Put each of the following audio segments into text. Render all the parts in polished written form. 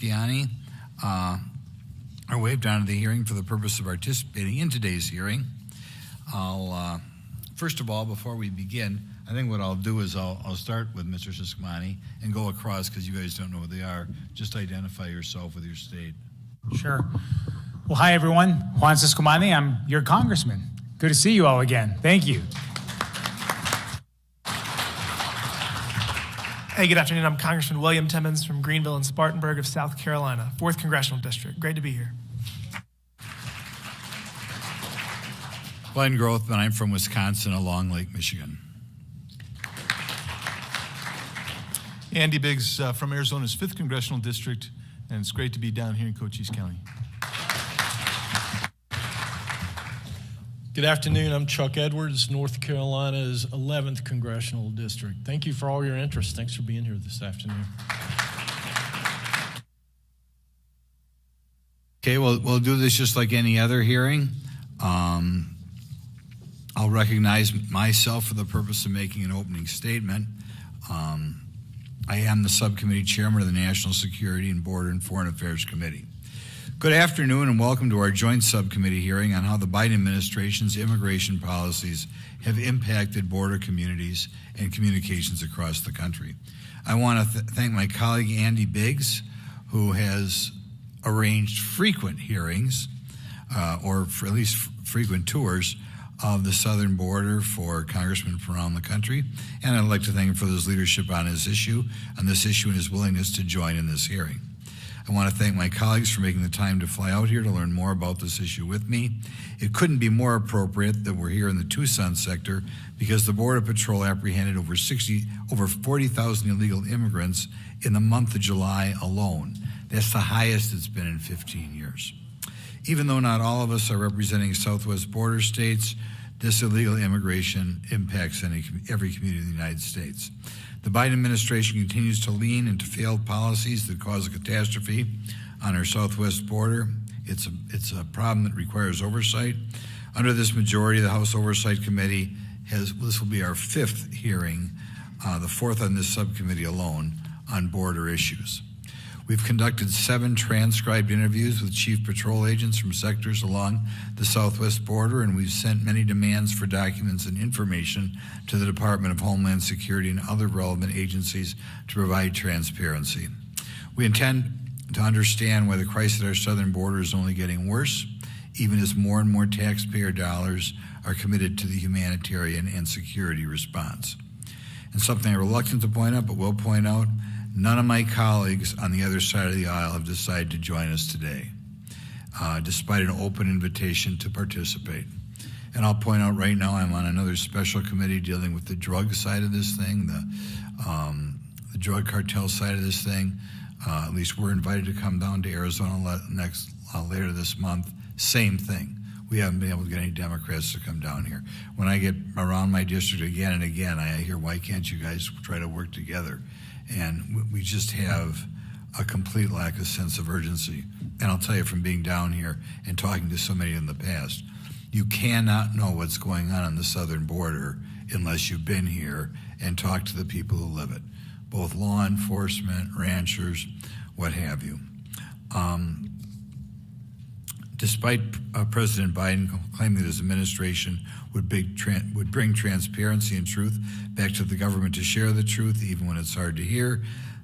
Schiani are waived onto the hearing for the purpose of participating in today's hearing. I'll, first of all, before we begin, I think what I'll do is I'll start with Mr. Schiani and go across because you guys don't know who they are. Just identify yourself with your state. Sure. Well, hi, everyone. Juan Subcommittee. I'm your congressman. Good to see you all again. Thank you. Hey, good afternoon. I'm Congressman William Timmons from Greenville and Spartanburg of South Carolina, 4th Congressional District. Great to be here. Glenn Grothman. I'm from Wisconsin along Lake Michigan. Andy Biggs from Arizona's 5th Congressional District, and it's great to be down here in Cochise County. Good afternoon. I'm Chuck Edwards, North Carolina's 11th Congressional District. Thank you for all your interest. Thanks for being here this afternoon. Okay, we'll do this just like any other hearing. I'll recognize myself for the purpose of making an opening statement. I am the subcommittee chairman of the National Security and Border and Foreign Affairs Committee. Good afternoon and welcome to our joint subcommittee hearing on how the Biden administration's immigration policies have impacted border communities and communications across the country. I want to thank my colleague Andy Biggs, who has arranged frequent hearings, or for at least frequent tours of the southern border for congressmen from around the country. And I'd like to thank him for his leadership on this issue and his willingness to join in this hearing. I want to thank my colleagues for making the time to fly out here to learn more about this issue with me. It couldn't be more appropriate that we're here in the Tucson sector because the Border Patrol apprehended over 40,000 illegal immigrants in the month of July alone. That's the highest it's been in 15 years. Even though not all of us are representing southwest border states, this illegal immigration impacts every community in the United States. The Biden administration continues to lean into failed policies that cause a catastrophe on our southwest border. It's a problem that requires oversight. Under this majority, the House Oversight Committee this will be our 5th hearing, the 4th on this subcommittee alone, on border issues. We've conducted 7 transcribed interviews with chief patrol agents from sectors along the southwest border, and we've sent many demands for documents and information to the Department of Homeland Security and other relevant agencies to provide transparency. We intend to understand why the crisis at our southern border is only getting worse, even as more and more taxpayer dollars are committed to the humanitarian and security response. And something I'm reluctant to point out, but will point out, none of my colleagues on the other side of the aisle have decided to join us today, despite an open invitation to participate. And I'll point out right now I'm on another special committee dealing with the drug side of this thing, the drug cartel side of this thing. At least we're invited to come down to Arizona later this month. Same thing. We haven't been able to get any Democrats to come down here. When I get around my district again and again, I hear, why can't you guys try to work together? And we just have a complete lack of sense of urgency. And I'll tell you from being down here and talking to so many in the past, you cannot know what's going on the southern border unless you've been here and talked to the people who live it, both law enforcement, ranchers, what have you. Despite President Biden claiming that his administration would bring transparency and truth back to the government to share the truth, even when it's hard to hear,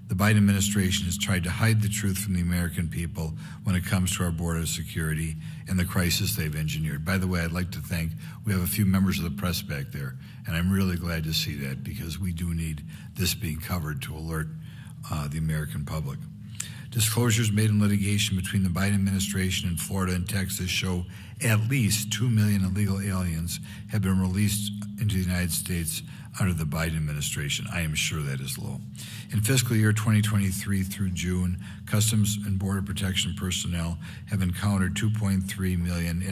the Biden administration has tried to hide the truth from the American people when it comes to our border security and the crisis they've engineered. By the way, I'd like to thank, we have a few members of the press back there, and I'm really glad to see that because we do need this being covered to alert the American public. Disclosures made in litigation between the Biden administration and Florida and Texas show at least 2 million illegal aliens have been released into the United States under the Biden administration. I am sure that is low. In fiscal year 2023 through June, Customs and Border Protection personnel have encountered 2.3 million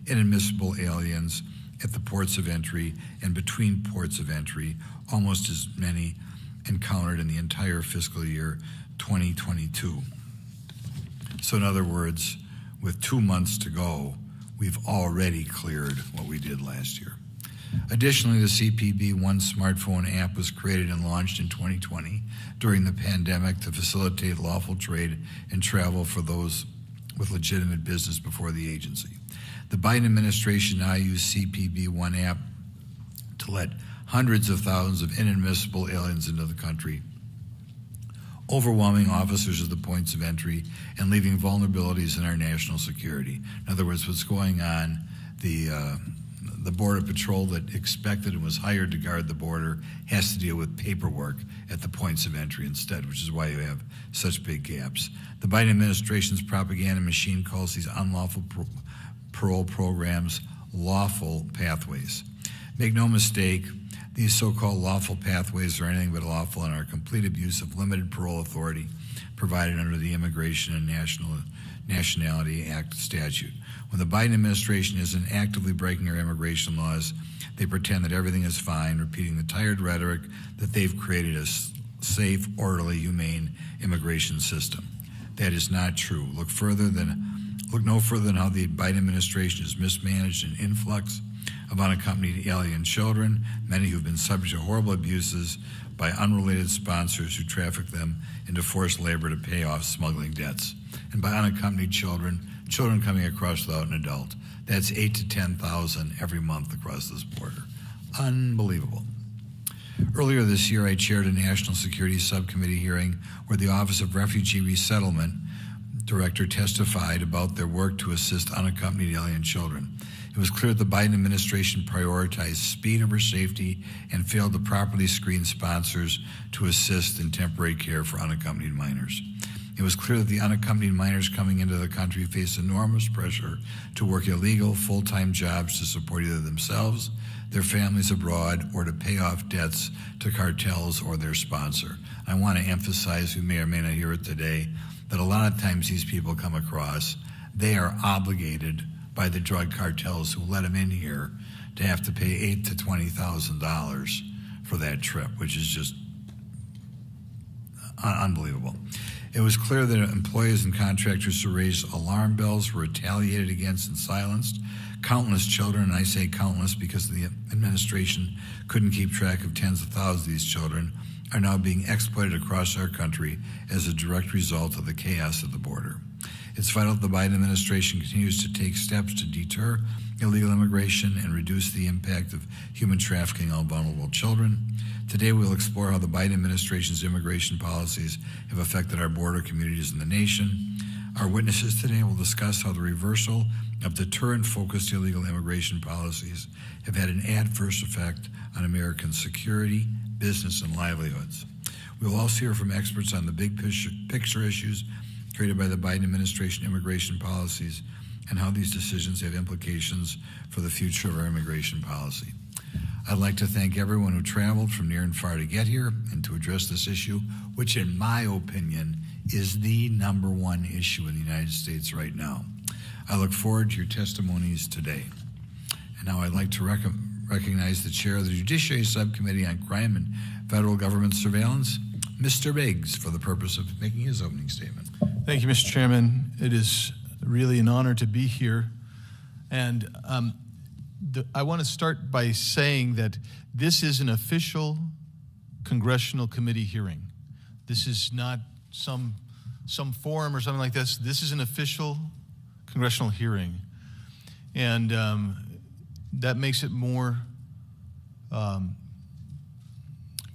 inadmissible aliens at the ports of entry and between ports of entry, almost as many encountered in the entire fiscal year 2022. So in other words, with 2 months to go, we've already cleared what we did last year. Additionally, the CPB One smartphone app was created and launched in 2020 during the pandemic to facilitate lawful trade and travel for those with legitimate business before the agency. The Biden administration now used CPB One app to let hundreds of thousands of inadmissible aliens into the country, overwhelming officers at the points of entry and leaving vulnerabilities in our national security. In other words, what's going on, the Border Patrol that expected and was hired to guard the border has to deal with paperwork at the points of entry instead, which is why you have such big gaps. The Biden administration's propaganda machine calls these unlawful parole programs lawful pathways. Make no mistake, these so-called lawful pathways are anything but lawful and are a complete abuse of limited parole authority provided under the Immigration and Nationality Act statute. When the Biden administration isn't actively breaking our immigration laws, they pretend that everything is fine, repeating the tired rhetoric that they've created a safe, orderly, humane immigration system. That is not true. Look no further than how the Biden administration has mismanaged an influx of unaccompanied alien children, many who have been subject to horrible abuses by unrelated sponsors who traffic them into forced labor to pay off smuggling debts. And by unaccompanied children coming across without an adult. That's 8,000 to 10,000 every month across this border. Unbelievable. Earlier this year, I chaired a National Security Subcommittee hearing where the Office of Refugee Resettlement Director testified about their work to assist unaccompanied alien children. It was clear that the Biden administration prioritized speed over safety and failed to properly screen sponsors to assist in temporary care for unaccompanied minors. It was clear that the unaccompanied minors coming into the country face enormous pressure to work illegal, full-time jobs to support either themselves, their families abroad, or to pay off debts to cartels or their sponsor. I want to emphasize, who may or may not hear it today, that a lot of times these people come across, they are obligated by the drug cartels who let them in here to have to pay $8,000 to $20,000 for that trip, which is just unbelievable. It was clear that employees and contractors who raised alarm bells were retaliated against and silenced. Countless children, and I say countless because the administration couldn't keep track of tens of thousands of these children, are now being exploited across our country as a direct result of the chaos at the border. It's vital that the Biden administration continues to take steps to deter illegal immigration and reduce the impact of human trafficking on vulnerable children. Today, we'll explore how the Biden administration's immigration policies have affected our border communities in the nation. Our witnesses today will discuss how the reversal of deterrent-focused illegal immigration policies have had an adverse effect on American security, business, and livelihoods. We will also hear from experts on the big picture issues created by the Biden administration immigration policies and how these decisions have implications for the future of our immigration policy. I'd like to thank everyone who traveled from near and far to get here and to address this issue, which in my opinion is the number one issue in the United States right now. I look forward to your testimonies today. And now I'd like to recognize the chair of the Judiciary Subcommittee on Crime and Federal Government Surveillance, Mr. Biggs, for the purpose of making his opening statement. Thank you, Mr. Chairman. It is really an honor to be here. And I want to start by saying that this is an official congressional committee hearing. This is not some forum or something like this. This is an official congressional hearing. And that makes it more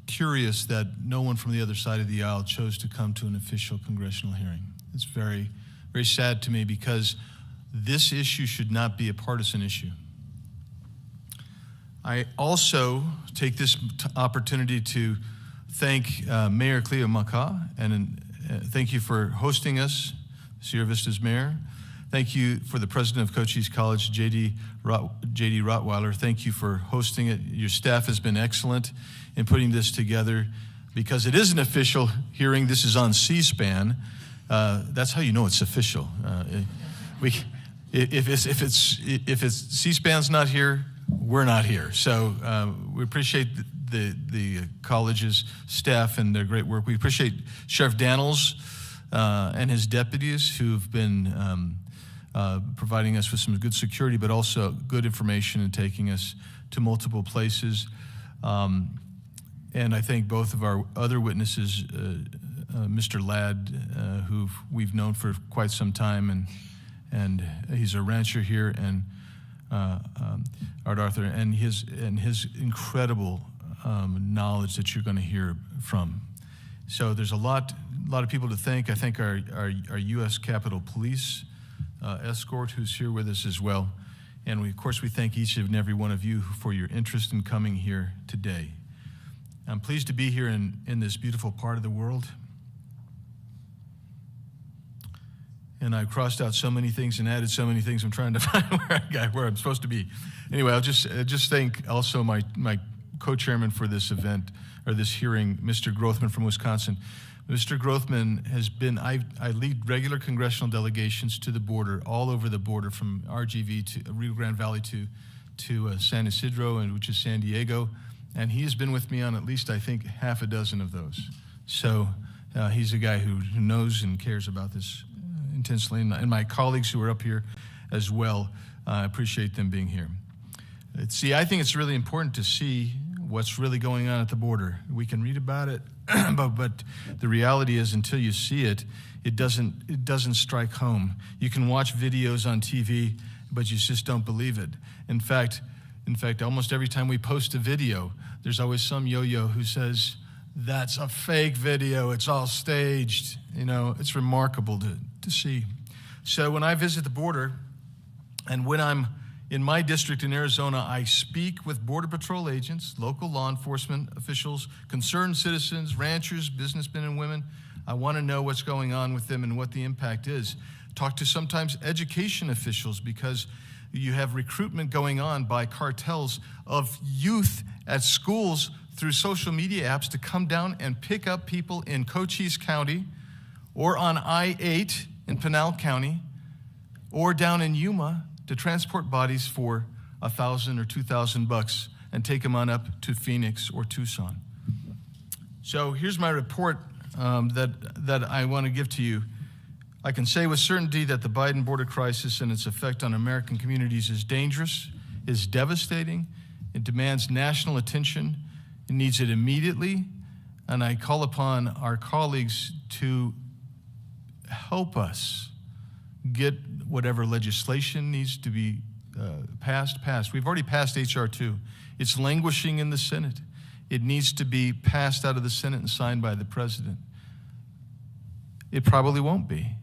curious that no one from the other side of the aisle chose to come to an official congressional hearing. It's very, very sad to me because this issue should not be a partisan issue. I also take this opportunity to thank Mayor Cleo Maka, and thank you for hosting us, Sierra Vista's mayor. Thank you for the president of Cochise College, J.D. Rottweiler. Thank you for hosting it. Your staff has been excellent in putting this together. Because it is an official hearing, this is on C-SPAN. That's how you know it's official. If it's C-SPAN's not here, we're not here. So we appreciate the college's staff and their great work. We appreciate Sheriff Daniels and his deputies who've been providing us with some good security, but also good information and taking us to multiple places. And I thank both of our other witnesses, Mr. Ladd, who we've known for quite some time, and he's a rancher here, and Art Arthur, and his incredible knowledge that you're going to hear from. So there's a lot of people to thank. I thank our U.S. Capitol Police escort, who's here with us as well. And of course, we thank each and every one of you for your interest in coming here today. I'm pleased to be here in this beautiful part of the world. And I crossed out so many things and added so many things. I'm trying to find where I'm supposed to be. Anyway, I'll just thank also my co-chairman for this event, or this hearing, Mr. Grothman from Wisconsin. Mr. Grothman has been, I lead regular congressional delegations to the border, all over the border, from RGV to Rio Grande Valley to San Isidro, which is San Diego. And he has been with me on at least, I think, half a dozen of those. So he's a guy who knows and cares about this intensely. And my colleagues who are up here as well, I appreciate them being here. See, I think it's really important to see what's really going on at the border. We can read about it, but the reality is, until you see it, it doesn't strike home. You can watch videos on TV, but you just don't believe it. In fact, almost every time we post a video, there's always some yo-yo who says, "That's a fake video, it's all staged." You know, it's remarkable to see. So when I visit the border, and when I'm in my district in Arizona, I speak with Border Patrol agents, local law enforcement officials, concerned citizens, ranchers, businessmen and women. I want to know what's going on with them and what the impact is. Talk to sometimes education officials, because you have recruitment going on by cartels of youth at schools through social media apps to come down and pick up people in Cochise County, or on I-8 in Pinal County, or down in Yuma, to transport bodies for $1,000 or $2,000 and take them on up to Phoenix or Tucson. So here's my report that I want to give to you. I can say with certainty that the Biden border crisis and its effect on American communities is dangerous, is devastating. It demands national attention. It needs it immediately. And I call upon our colleagues to help us get whatever legislation needs to be passed. We've already passed H.R. 2. It's languishing in the Senate. It needs to be passed out of the Senate and signed by the president. It probably won't be.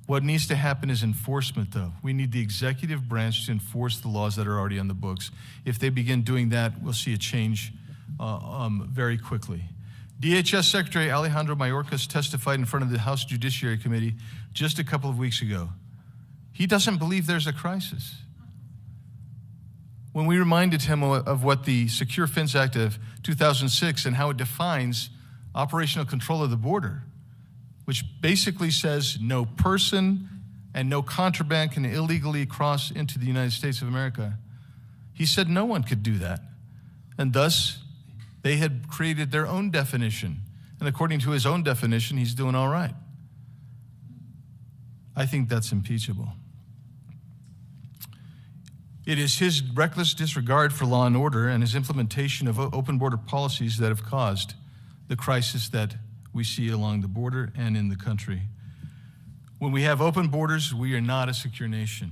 What needs to happen is enforcement, though. We need the executive branch to enforce the laws that are already on the books. If they begin doing that, we'll see a change very quickly. DHS Secretary Alejandro Mayorkas testified in front of the House Judiciary Committee just a couple of weeks ago. He doesn't believe there's a crisis. When we reminded him of what the Secure Fence Act of 2006 and how it defines operational control of the border, which basically says no person and no contraband can illegally cross into the United States of America, he said no one could do that. And thus, they had created their own definition. And according to his own definition, he's doing all right. I think that's impeachable. It is his reckless disregard for law and order and his implementation of open border policies that have caused the crisis that we see along the border and in the country. When we have open borders, we are not a secure nation.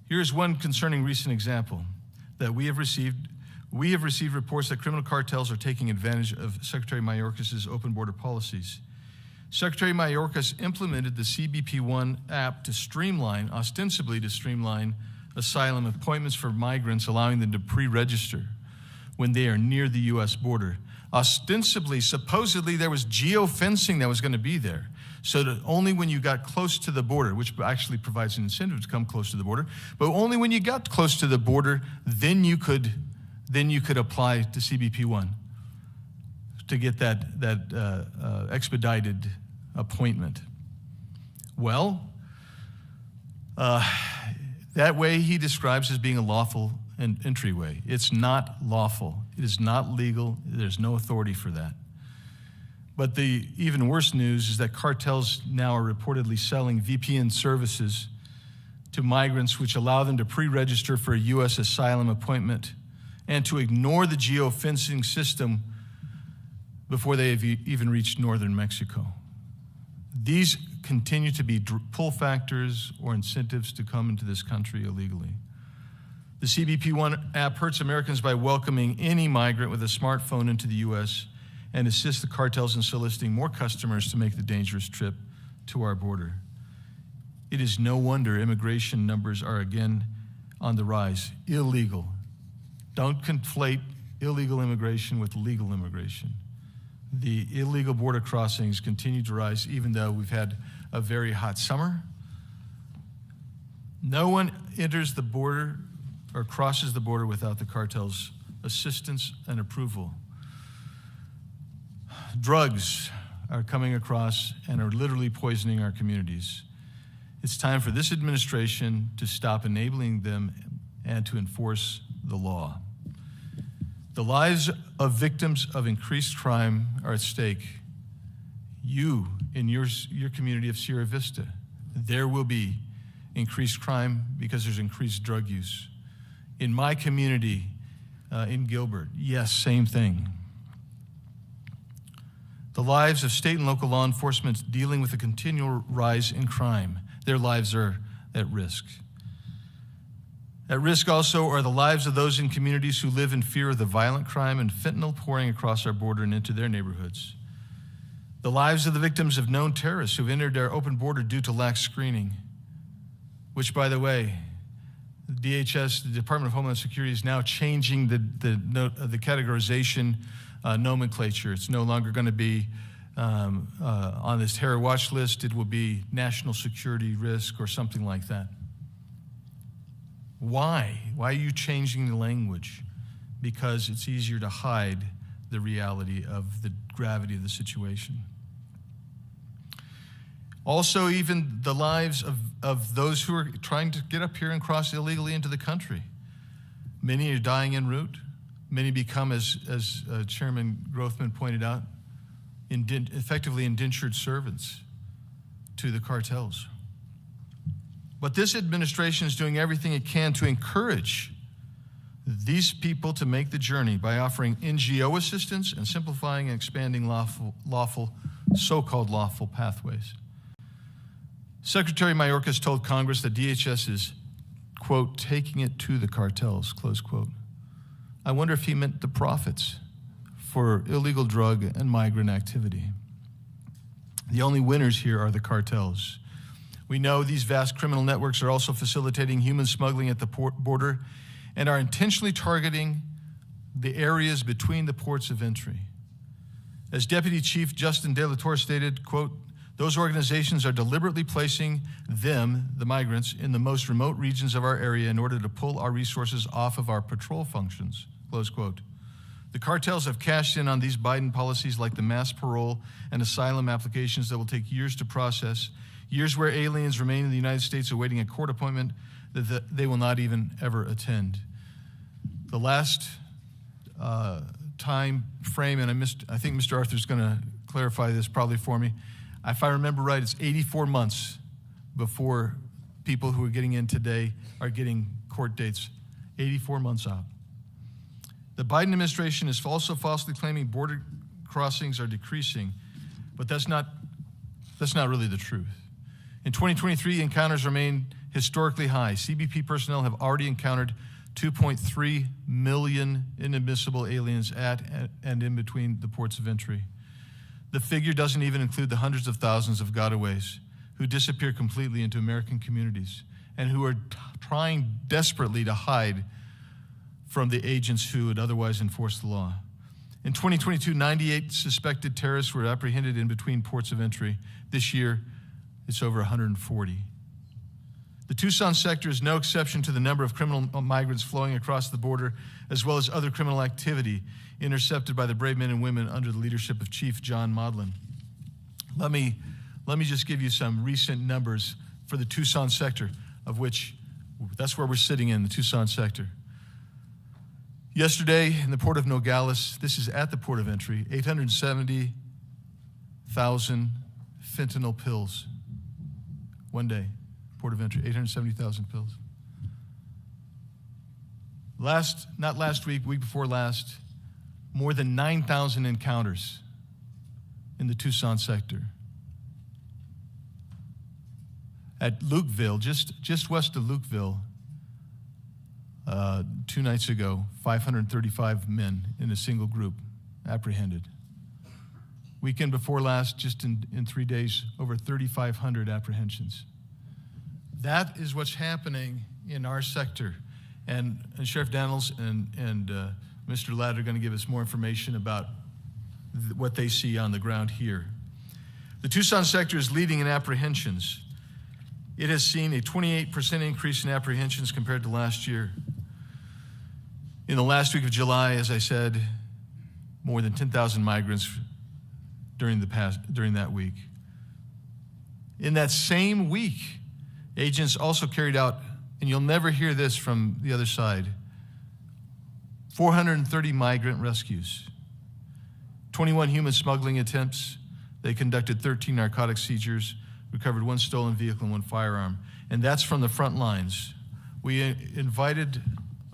Here's one concerning recent example that we have received. We have received reports that criminal cartels are taking advantage of Secretary Mayorkas' open border policies. Secretary Mayorkas implemented the CBP-1 app to ostensibly to streamline asylum appointments for migrants, allowing them to pre-register when they are near the U.S. border. Ostensibly, supposedly, there was geofencing that was going to be there, so that only when you got close to the border, which actually provides an incentive to come close to the border, but only when you got close to the border, then you could apply to CBP-1 to get that expedited appointment. Well, that way he describes as being a lawful entryway. It's not lawful. It is not legal. There's no authority for that. But the even worse news is that cartels now are reportedly selling VPN services to migrants which allow them to pre-register for a U.S. asylum appointment and to ignore the geofencing system before they have even reached northern Mexico. These continue to be pull factors or incentives to come into this country illegally. The CBP One app hurts Americans by welcoming any migrant with a smartphone into the U.S. and assists the cartels in soliciting more customers to make the dangerous trip to our border. It is no wonder immigration numbers are again on the rise. Illegal. Don't conflate illegal immigration with legal immigration. The illegal border crossings continue to rise even though we've had a very hot summer. No one enters the border or crosses the border without the cartel's assistance and approval. Drugs are coming across and are literally poisoning our communities. It's time for this administration to stop enabling them and to enforce the law. The lives of victims of increased crime are at stake. You, in your community of Sierra Vista, there will be increased crime because there's increased drug use. In my community, in Gilbert, yes, same thing. The lives of state and local law enforcement dealing with a continual rise in crime, their lives are at risk. At risk also are the lives of those in communities who live in fear of the violent crime and fentanyl pouring across our border and into their neighborhoods. The lives of the victims of known terrorists who've entered our open border due to lax screening, which, by the way, the DHS, the Department of Homeland Security, is now changing the categorization nomenclature. It's no longer going to be on this terror watch list. It will be national security risk or something like that. Why? Why are you changing the language? Because it's easier to hide the reality of the gravity of the situation. Also, even the lives of those who are trying to get up here and cross illegally into the country. Many are dying en route. Many become, as Chairman Grothman pointed out, effectively indentured servants to the cartels. But this administration is doing everything it can to encourage these people to make the journey by offering NGO assistance and simplifying and expanding so-called lawful pathways. Secretary Mayorkas told Congress that DHS is, quote, taking it to the cartels, close quote. I wonder if he meant the profits for illegal drug and migrant activity. The only winners here are the cartels. We know these vast criminal networks are also facilitating human smuggling at the border and are intentionally targeting the areas between the ports of entry. As Deputy Chief Justin De La Torre stated, quote, those organizations are deliberately placing them, the migrants, in the most remote regions of our area in order to pull our resources off of our patrol functions, close quote. The cartels have cashed in on these Biden policies like the mass parole and asylum applications that will take years to process, years where aliens remain in the United States awaiting a court appointment that they will not even ever attend. The last time frame, and I think Mr. Arthur's going to clarify this probably for me. If I remember right, it's 84 months before people who are getting in today are getting court dates. 84 months out. The Biden administration is also falsely claiming border crossings are decreasing, but that's not really the truth. In 2023, encounters remain historically high. CBP personnel have already encountered 2.3 million inadmissible aliens at and in between the ports of entry. The figure doesn't even include the hundreds of thousands of gotaways who disappear completely into American communities and who are trying desperately to hide from the agents who would otherwise enforce the law. In 2022, 98 suspected terrorists were apprehended in between ports of entry. This year, it's over 140. The Tucson sector is no exception to the number of criminal migrants flowing across the border, as well as other criminal activity intercepted by the brave men and women under the leadership of Chief John Modlin. Let me just give you some recent numbers for the Tucson sector, of which that's where we're sitting in, the Tucson sector. Yesterday, in the port of Nogales, this is at the port of entry, 870,000 fentanyl pills. One day. port of entry, 870,000 pills. Not last week, week before last, more than 9,000 encounters in the Tucson sector. At Lukeville, just west of Lukeville, 2 nights ago, 535 men in a single group apprehended. Weekend before last, just in 3 days, over 3,500 apprehensions. That is what's happening in our sector. And Sheriff Daniels and Mr. Ladd are going to give us more information about what they see on the ground here. The Tucson sector is leading in apprehensions. It has seen a 28% increase in apprehensions compared to last year. In the last week of July, as I said, more than 10,000 migrants during that week. In that same week, agents also carried out, and you'll never hear this from the other side, 430 migrant rescues, 21 human smuggling attempts. They conducted 13 narcotic seizures, recovered 1 stolen vehicle and 1 firearm. And that's from the front lines. We invited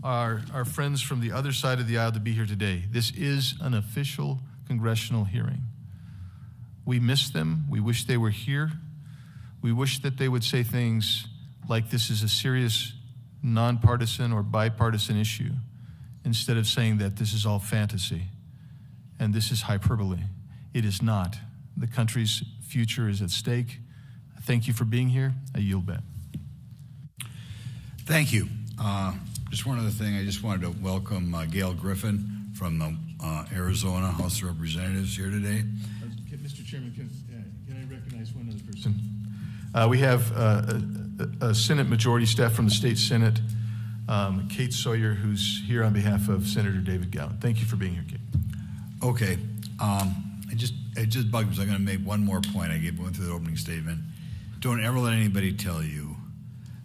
our friends from the other side of the aisle to be here today. This is an official congressional hearing. We miss them. We wish they were here. We wish that they would say things like this is a serious nonpartisan or bipartisan issue, instead of saying that this is all fantasy and this is hyperbole. It is not. The country's future is at stake. Thank you for being here. I yield back. Thank you. Just one other thing, I just wanted to welcome Gail Griffin from the Arizona House of Representatives here today. Mr. Chairman, can I recognize one other person? We have a Senate majority staff from the state Senate, Kate Sawyer, who's here on behalf of Senator David Gowan. Thank you for being here, Kate. Okay. It just bugged me, so I'm going to make one more point. I went through the opening statement. Don't ever let anybody tell you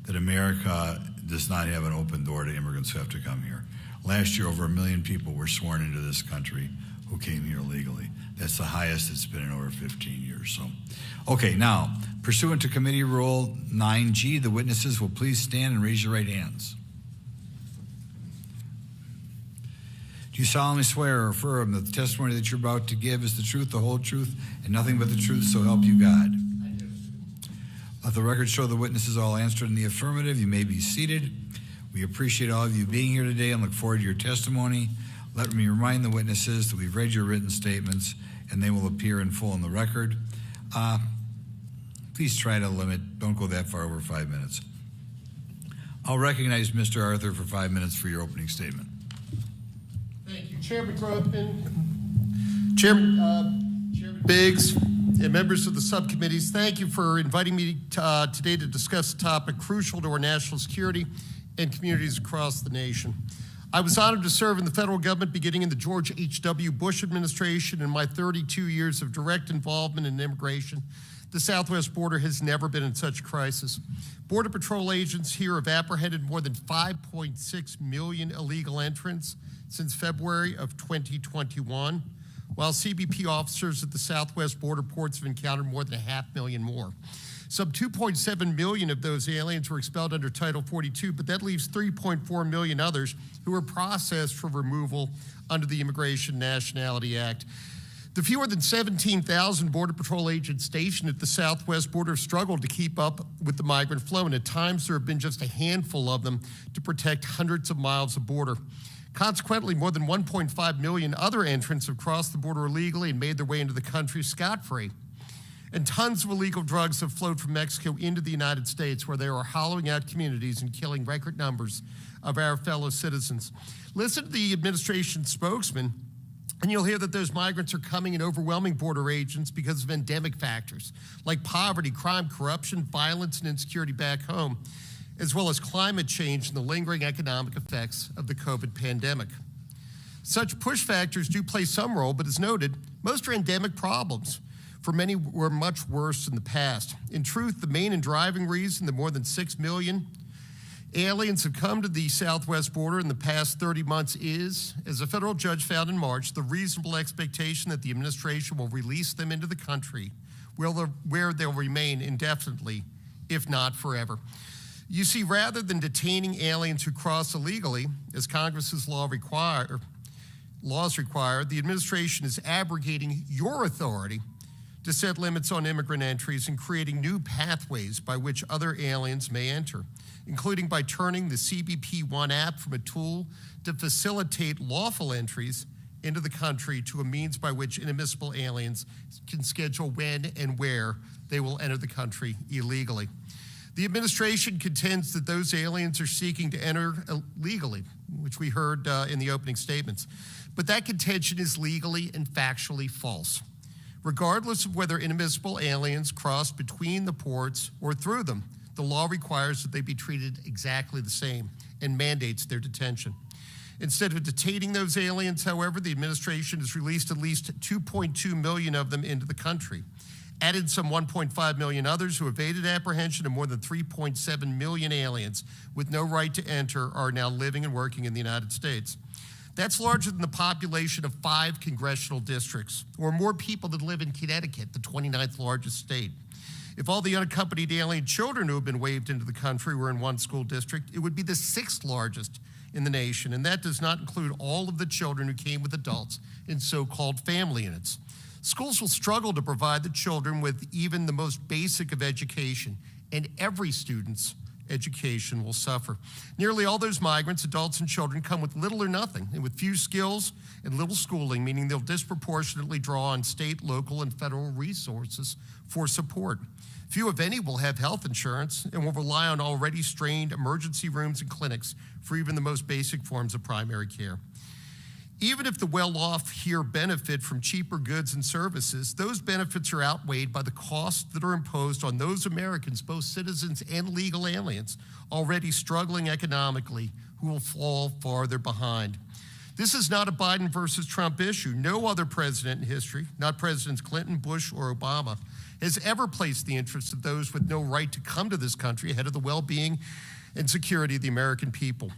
that America does not have an open door to immigrants who have to come here. Last year, over 1 million people were sworn into this country who came here legally. That's the highest it's been in over 15 years. So, okay, now, pursuant to Committee Rule 9G, the witnesses will please stand and raise your right hands. Do you solemnly swear or affirm that the testimony that you're about to give is the truth, the whole truth, and nothing but the truth, so help you God? I do. Let the record show the witnesses all answered in the affirmative. You may be seated. We appreciate all of you being here today and look forward to your testimony. Let me remind the witnesses that we've read your written statements and they will appear in full in the record. Please try to limit, don't go that far over 5 minutes. I'll recognize Mr. Arthur for 5 minutes for your opening statement. Thank you, Chairman Grothman, Chairman Biggs, and members of the subcommittees. Thank you for inviting me today to discuss a topic crucial to our national security and communities across the nation. I was honored to serve in the federal government beginning in the George H.W. Bush administration. In my 32 years of direct involvement in immigration, the southwest border has never been in such a crisis. Border Patrol agents here have apprehended more than 5.6 million illegal entrants since February of 2021, while CBP officers at the southwest border ports have encountered more than 500,000 more. Some 2.7 million of those aliens were expelled under Title 42, but that leaves 3.4 million others who were processed for removal under the Immigration Nationality Act. The fewer than 17,000 Border Patrol agents stationed at the southwest border have struggled to keep up with the migrant flow, and at times there have been just a handful of them to protect hundreds of miles of border. Consequently, more than 1.5 million other entrants have crossed the border illegally and made their way into the country scot-free. And tons of illegal drugs have flowed from Mexico into the United States, where they are hollowing out communities and killing record numbers of our fellow citizens. Listen to the administration spokesman, and you'll hear that those migrants are coming in overwhelming border agents because of endemic factors like poverty, crime, corruption, violence, and insecurity back home, as well as climate change and the lingering economic effects of the COVID pandemic. Such push factors do play some role, but as noted, most are endemic problems. For many were much worse in the past. In truth, the main and driving reason that more than 6 million aliens have come to the southwest border in the past 30 months is, as a federal judge found in March, the reasonable expectation that the administration will release them into the country where they'll remain indefinitely if not forever. You see, rather than detaining aliens who cross illegally, as Congress's laws require, the administration is abrogating your authority to set limits on immigrant entries and creating new pathways by which other aliens may enter, including by turning the CBP One app from a tool to facilitate lawful entries into the country to a means by which inadmissible aliens can schedule when and where they will enter the country illegally. The administration contends that those aliens are seeking to enter illegally, which we heard in the opening statements. But that contention is legally and factually false. Regardless of whether inadmissible aliens cross between the ports or through them, the law requires that they be treated exactly the same and mandates their detention. Instead of detaining those aliens, however, the administration has released at least 2.2 million of them into the country, added some 1.5 million others who evaded apprehension, and more than 3.7 million aliens with no right to enter are now living and working in the United States. That's larger than the population of 5 congressional districts, or more people than live in Connecticut, the 29th largest state. If all the unaccompanied alien children who have been waived into the country were in one school district, it would be the 6th largest in the nation, and that does not include all of the children who came with adults in so-called family units. Schools will struggle to provide the children with even the most basic of education, and every student's education will suffer. Nearly all those migrants, adults and children, come with little or nothing, and with few skills and little schooling, meaning they'll disproportionately draw on state, local, and federal resources for support. Few, if any, will have health insurance and will rely on already strained emergency rooms and clinics for even the most basic forms of primary care. Even if the well-off here benefit from cheaper goods and services, those benefits are outweighed by the costs that are imposed on those Americans, both citizens and legal aliens, already struggling economically, who will fall farther behind. This is not a Biden versus Trump issue. No other president in history, not Presidents Clinton, Bush, or Obama, has ever placed the interests of those with no right to come to this country ahead of the well-being and security of the American people.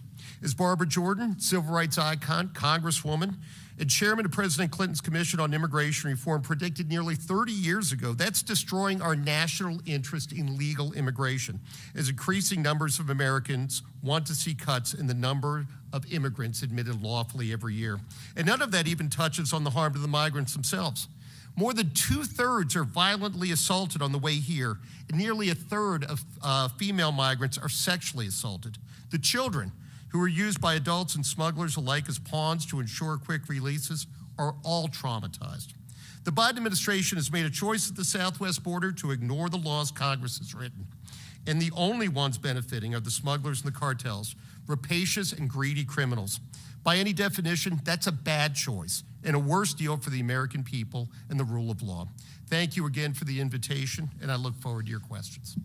As Barbara Jordan, civil rights icon, congresswoman, and chairman of President Clinton's Commission on Immigration Reform predicted nearly 30 years ago, that's destroying our national interest in legal immigration, as increasing numbers of Americans want to see cuts in the number of immigrants admitted lawfully every year. And none of that even touches on the harm to the migrants themselves. More than 2/3 are violently assaulted on the way here, and nearly 1/3 of female migrants are sexually assaulted. The children, who are used by adults and smugglers alike as pawns to ensure quick releases, are all traumatized. The Biden administration has made a choice at the southwest border to ignore the laws Congress has written, and the only ones benefiting are the smugglers and the cartels, rapacious and greedy criminals. By any definition, that's a bad choice and a worse deal for the American people and the rule of law. Thank you again for the invitation, and I look forward to your questions.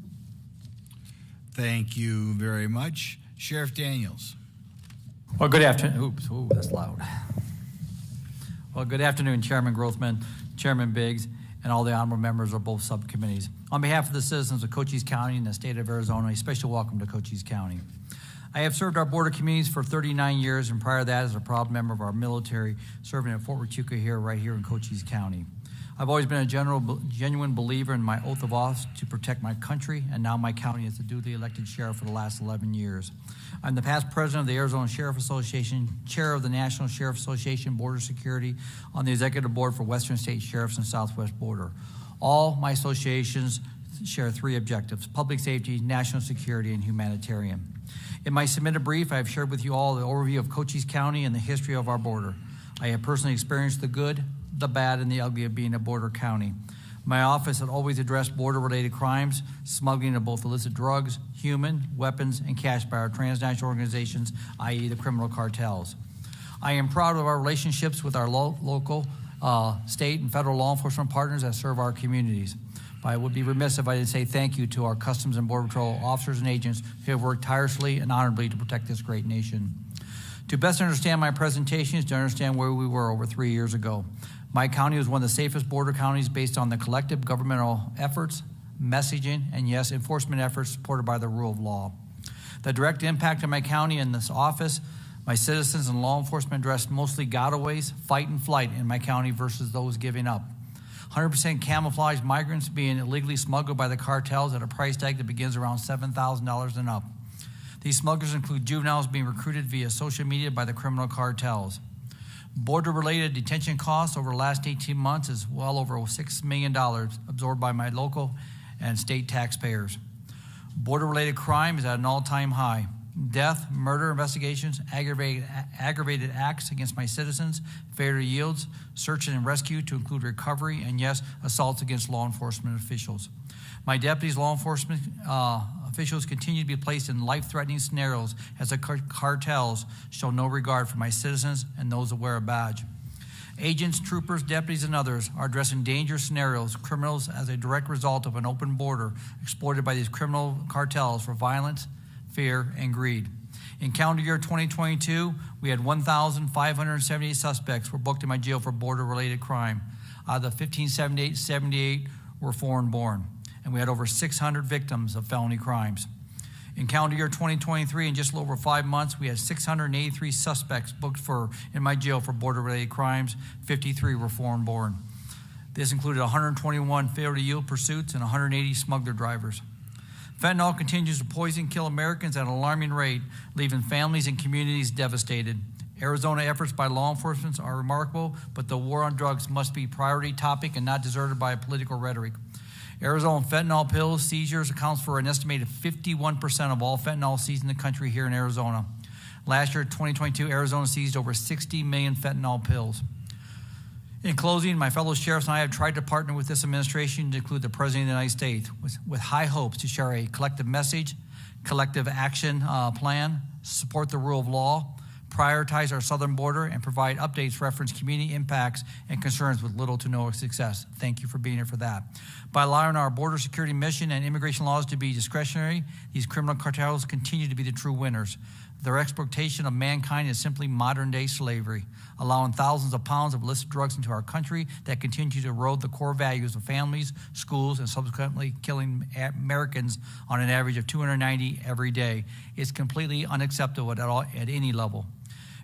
Thank you very much. Sheriff Daniels. Well, good afternoon. That's loud. Well, good afternoon, Chairman Grothman, Chairman Biggs, and all the honorable members of both subcommittees. On behalf of the citizens of Cochise County and the state of Arizona, a special welcome to Cochise County. I have served our border communities for 39 years, and prior to that as a proud member of our military, serving at Fort Huachuca right here in Cochise County. I've always been a genuine believer in my oath of office to protect my country and now my county as the duly elected sheriff for the last 11 years. I'm the past president of the Arizona Sheriff Association, chair of the National Sheriff Association Border Security, on the executive board for Western State Sheriffs and Southwest Border. All my associations share 3 objectives: public safety, national security, and humanitarian. In my submitted brief, I have shared with you all the overview of Cochise County and the history of our border. I have personally experienced the good, the bad, and the ugly of being a border county. My office had always addressed border-related crimes, smuggling of both illicit drugs, human, weapons, and cash by our transnational organizations, i.e. the criminal cartels. I am proud of our relationships with our local, state, and federal law enforcement partners that serve our communities. But I would be remiss if I didn't say thank you to our Customs and Border Patrol officers and agents who have worked tirelessly and honorably to protect this great nation. To best understand my presentation is to understand where we were over 3 years ago. My county was one of the safest border counties based on the collective governmental efforts, messaging, and yes, enforcement efforts supported by the rule of law. The direct impact of my county and this office, my citizens and law enforcement addressed mostly gotaways, fight and flight in my county versus those giving up. 100% camouflage migrants being illegally smuggled by the cartels at a price tag that begins around $7,000 and up. These smugglers include juveniles being recruited via social media by the criminal cartels. Border-related detention costs over the last 18 months is well over $6 million absorbed by my local and state taxpayers. Border-related crime is at an all-time high. Death, murder investigations, aggravated acts against my citizens, failure to yields, search and rescue to include recovery, and yes, assaults against law enforcement officials. My deputies, law enforcement officials continue to be placed in life-threatening scenarios as the cartels show no regard for my citizens and those that wear a badge. Agents, troopers, deputies, and others are addressing dangerous scenarios, criminals as a direct result of an open border exploited by these criminal cartels for violence, fear, and greed. In calendar year 2022, we had 1,578 suspects were booked in my jail for border-related crime. Out of the 1,578 were foreign-born, and we had over 600 victims of felony crimes. In calendar year 2023, in just a little over 5 months, we had 683 suspects booked in my jail for border-related crimes. 53 were foreign-born. This included 121 failure to yield pursuits and 180 smuggler drivers. Fentanyl continues to poison and kill Americans at an alarming rate, leaving families and communities devastated. Arizona efforts by law enforcement are remarkable, but the war on drugs must be a priority topic and not deserted by political rhetoric. Arizona fentanyl pills seizures accounts for an estimated 51% of all fentanyl seized in the country here in Arizona. Last year, 2022, Arizona seized over 60 million fentanyl pills. In closing, my fellow sheriffs and I have tried to partner with this administration to include the President of the United States with high hopes to share a collective message, collective action plan, support the rule of law, prioritize our southern border, and provide updates reference community impacts and concerns with little to no success. Thank you for being here for that. By allowing our border security mission and immigration laws to be discretionary, these criminal cartels continue to be the true winners. Their exploitation of mankind is simply modern-day slavery, allowing thousands of pounds of illicit drugs into our country that continue to erode the core values of families, schools, and subsequently killing Americans on an average of 290 every day. It's completely unacceptable at any level.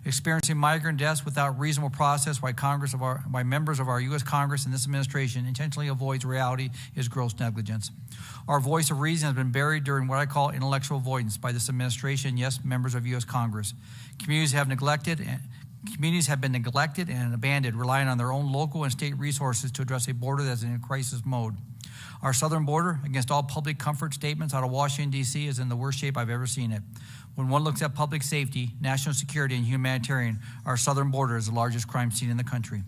Experiencing migrant deaths without reasonable process by members of our U.S. Congress and this administration intentionally avoids reality is gross negligence. Our voice of reason has been buried during what I call intellectual avoidance by this administration, yes, members of U.S. Congress. Communities have been neglected and abandoned, relying on their own local and state resources to address a border that's in crisis mode. Our southern border, against all public comfort statements out of Washington, D.C., is in the worst shape I've ever seen it. When one looks at public safety, national security, and humanitarian, our southern border is the largest crime scene in the country.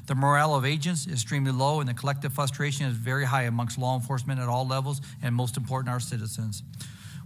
The morale of agents is extremely low, and the collective frustration is very high amongst law enforcement at all levels, and most important, our citizens.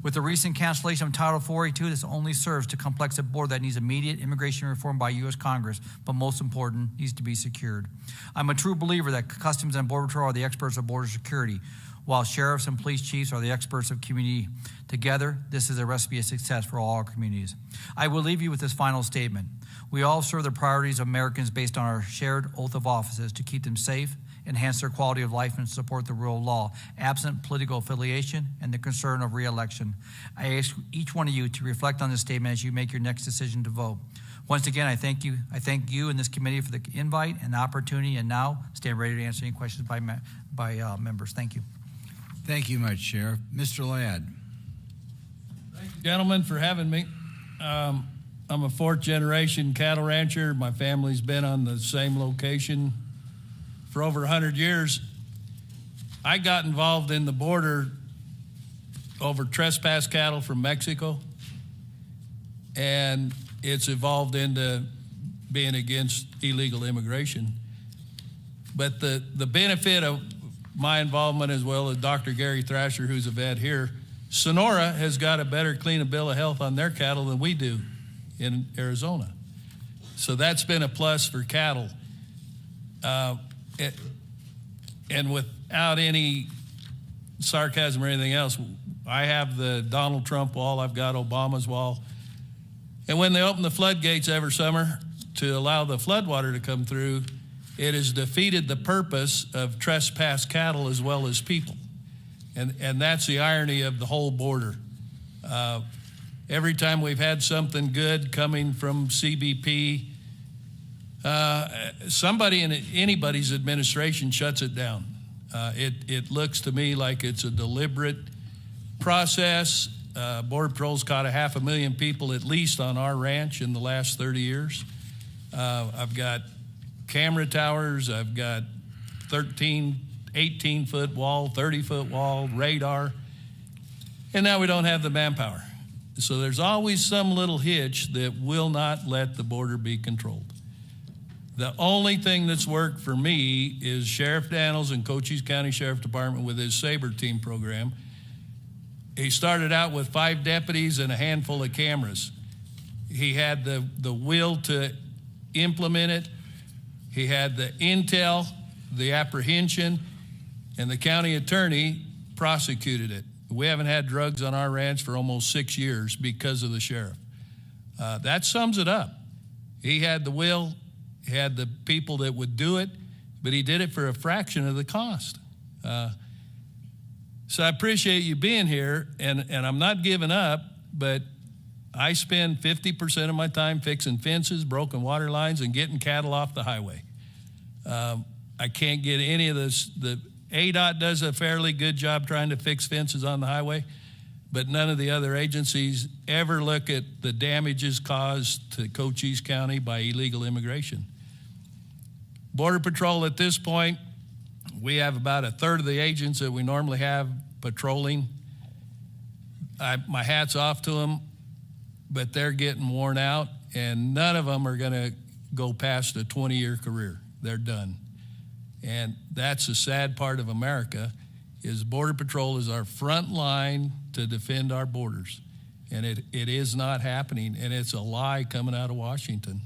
With the recent cancellation of Title 482, this only serves to complex a border that needs immediate immigration reform by U.S. Congress, but most important, needs to be secured. I'm a true believer that Customs and Border Patrol are the experts of border security, while sheriffs and police chiefs are the experts of community. Together, this is a recipe of success for all our communities. I will leave you with this final statement. We all serve the priorities of Americans based on our shared oath of offices to keep them safe, enhance their quality of life, and support the rule of law, absent political affiliation and the concern of re-election. I ask each one of you to reflect on this statement as you make your next decision to vote. Once again, I thank you. I thank you and this committee for the invite and the opportunity, and now stand ready to answer any questions by members. Thank you. Thank you much, Sheriff. Mr. Ladd. Thank you, gentlemen, for having me. I'm a fourth-generation cattle rancher. My family's been on the same location for over 100 years. I got involved in the border over trespass cattle from Mexico, and it's evolved into being against illegal immigration. But the benefit of my involvement, as well as Dr. Gary Thrasher, who's a vet here, Sonora has got a better clean bill of health on their cattle than we do in Arizona. So that's been a plus for cattle. And without any sarcasm or anything else, I have the Donald Trump wall, I've got Obama's wall. And when they open the floodgates every summer to allow the floodwater to come through, it has defeated the purpose of trespass cattle as well as people. And that's the irony of the whole border. Every time we've had something good coming from CBP, Somebody in anybody's administration shuts it down. It looks to me like it's a deliberate process. Border Patrol's caught 500,000 people at least on our ranch in the last 30 years. I've got camera towers, I've got 18-foot wall, 30-foot wall, radar, and now we don't have the manpower. So there's always some little hitch that will not let the border be controlled. The only thing that's worked for me is Sheriff Daniels and Cochise County Sheriff Department with his Sabre Team program. He started out with 5 deputies and a handful of cameras. He had the will to implement it. He had the intel, the apprehension, and the county attorney prosecuted it. We haven't had drugs on our ranch for almost 6 years because of the sheriff. That sums it up. He had the will, he had the people that would do it, but he did it for a fraction of the cost. So I appreciate you being here, and I'm not giving up, but I spend 50% of my time fixing fences, broken water lines, and getting cattle off the highway. I can't get any of this. The ADOT does a fairly good job trying to fix fences on the highway, but none of the other agencies ever look at the damages caused to Cochise County by illegal immigration. Border Patrol at this point, we have about 1/3 of the agents that we normally have patrolling. My hat's off to them, but they're getting worn out, and none of them are going to go past a 20-year career. They're done. And that's the sad part of America, is Border Patrol is our front line to defend our borders. And it is not happening, and it's a lie coming out of Washington.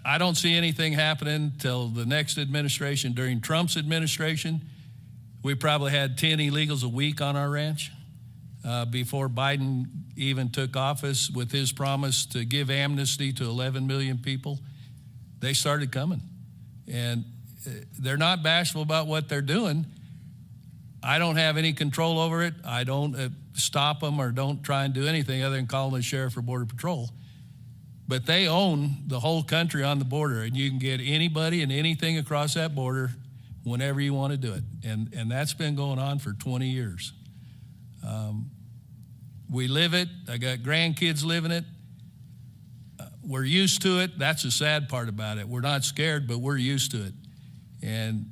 I don't see anything happening till the next administration. During Trump's administration, we probably had 10 illegals a week on our ranch. Before Biden even took office with his promise to give amnesty to 11 million people, they started coming. And they're not bashful about what they're doing. I don't have any control over it. I don't stop them or don't try and do anything other than call the sheriff or Border Patrol. But they own the whole country on the border, and you can get anybody and anything across that border whenever you want to do it. And that's been going on for 20 years. We live it. I got grandkids living it. We're used to it. That's the sad part about it. We're not scared, but we're used to it. And,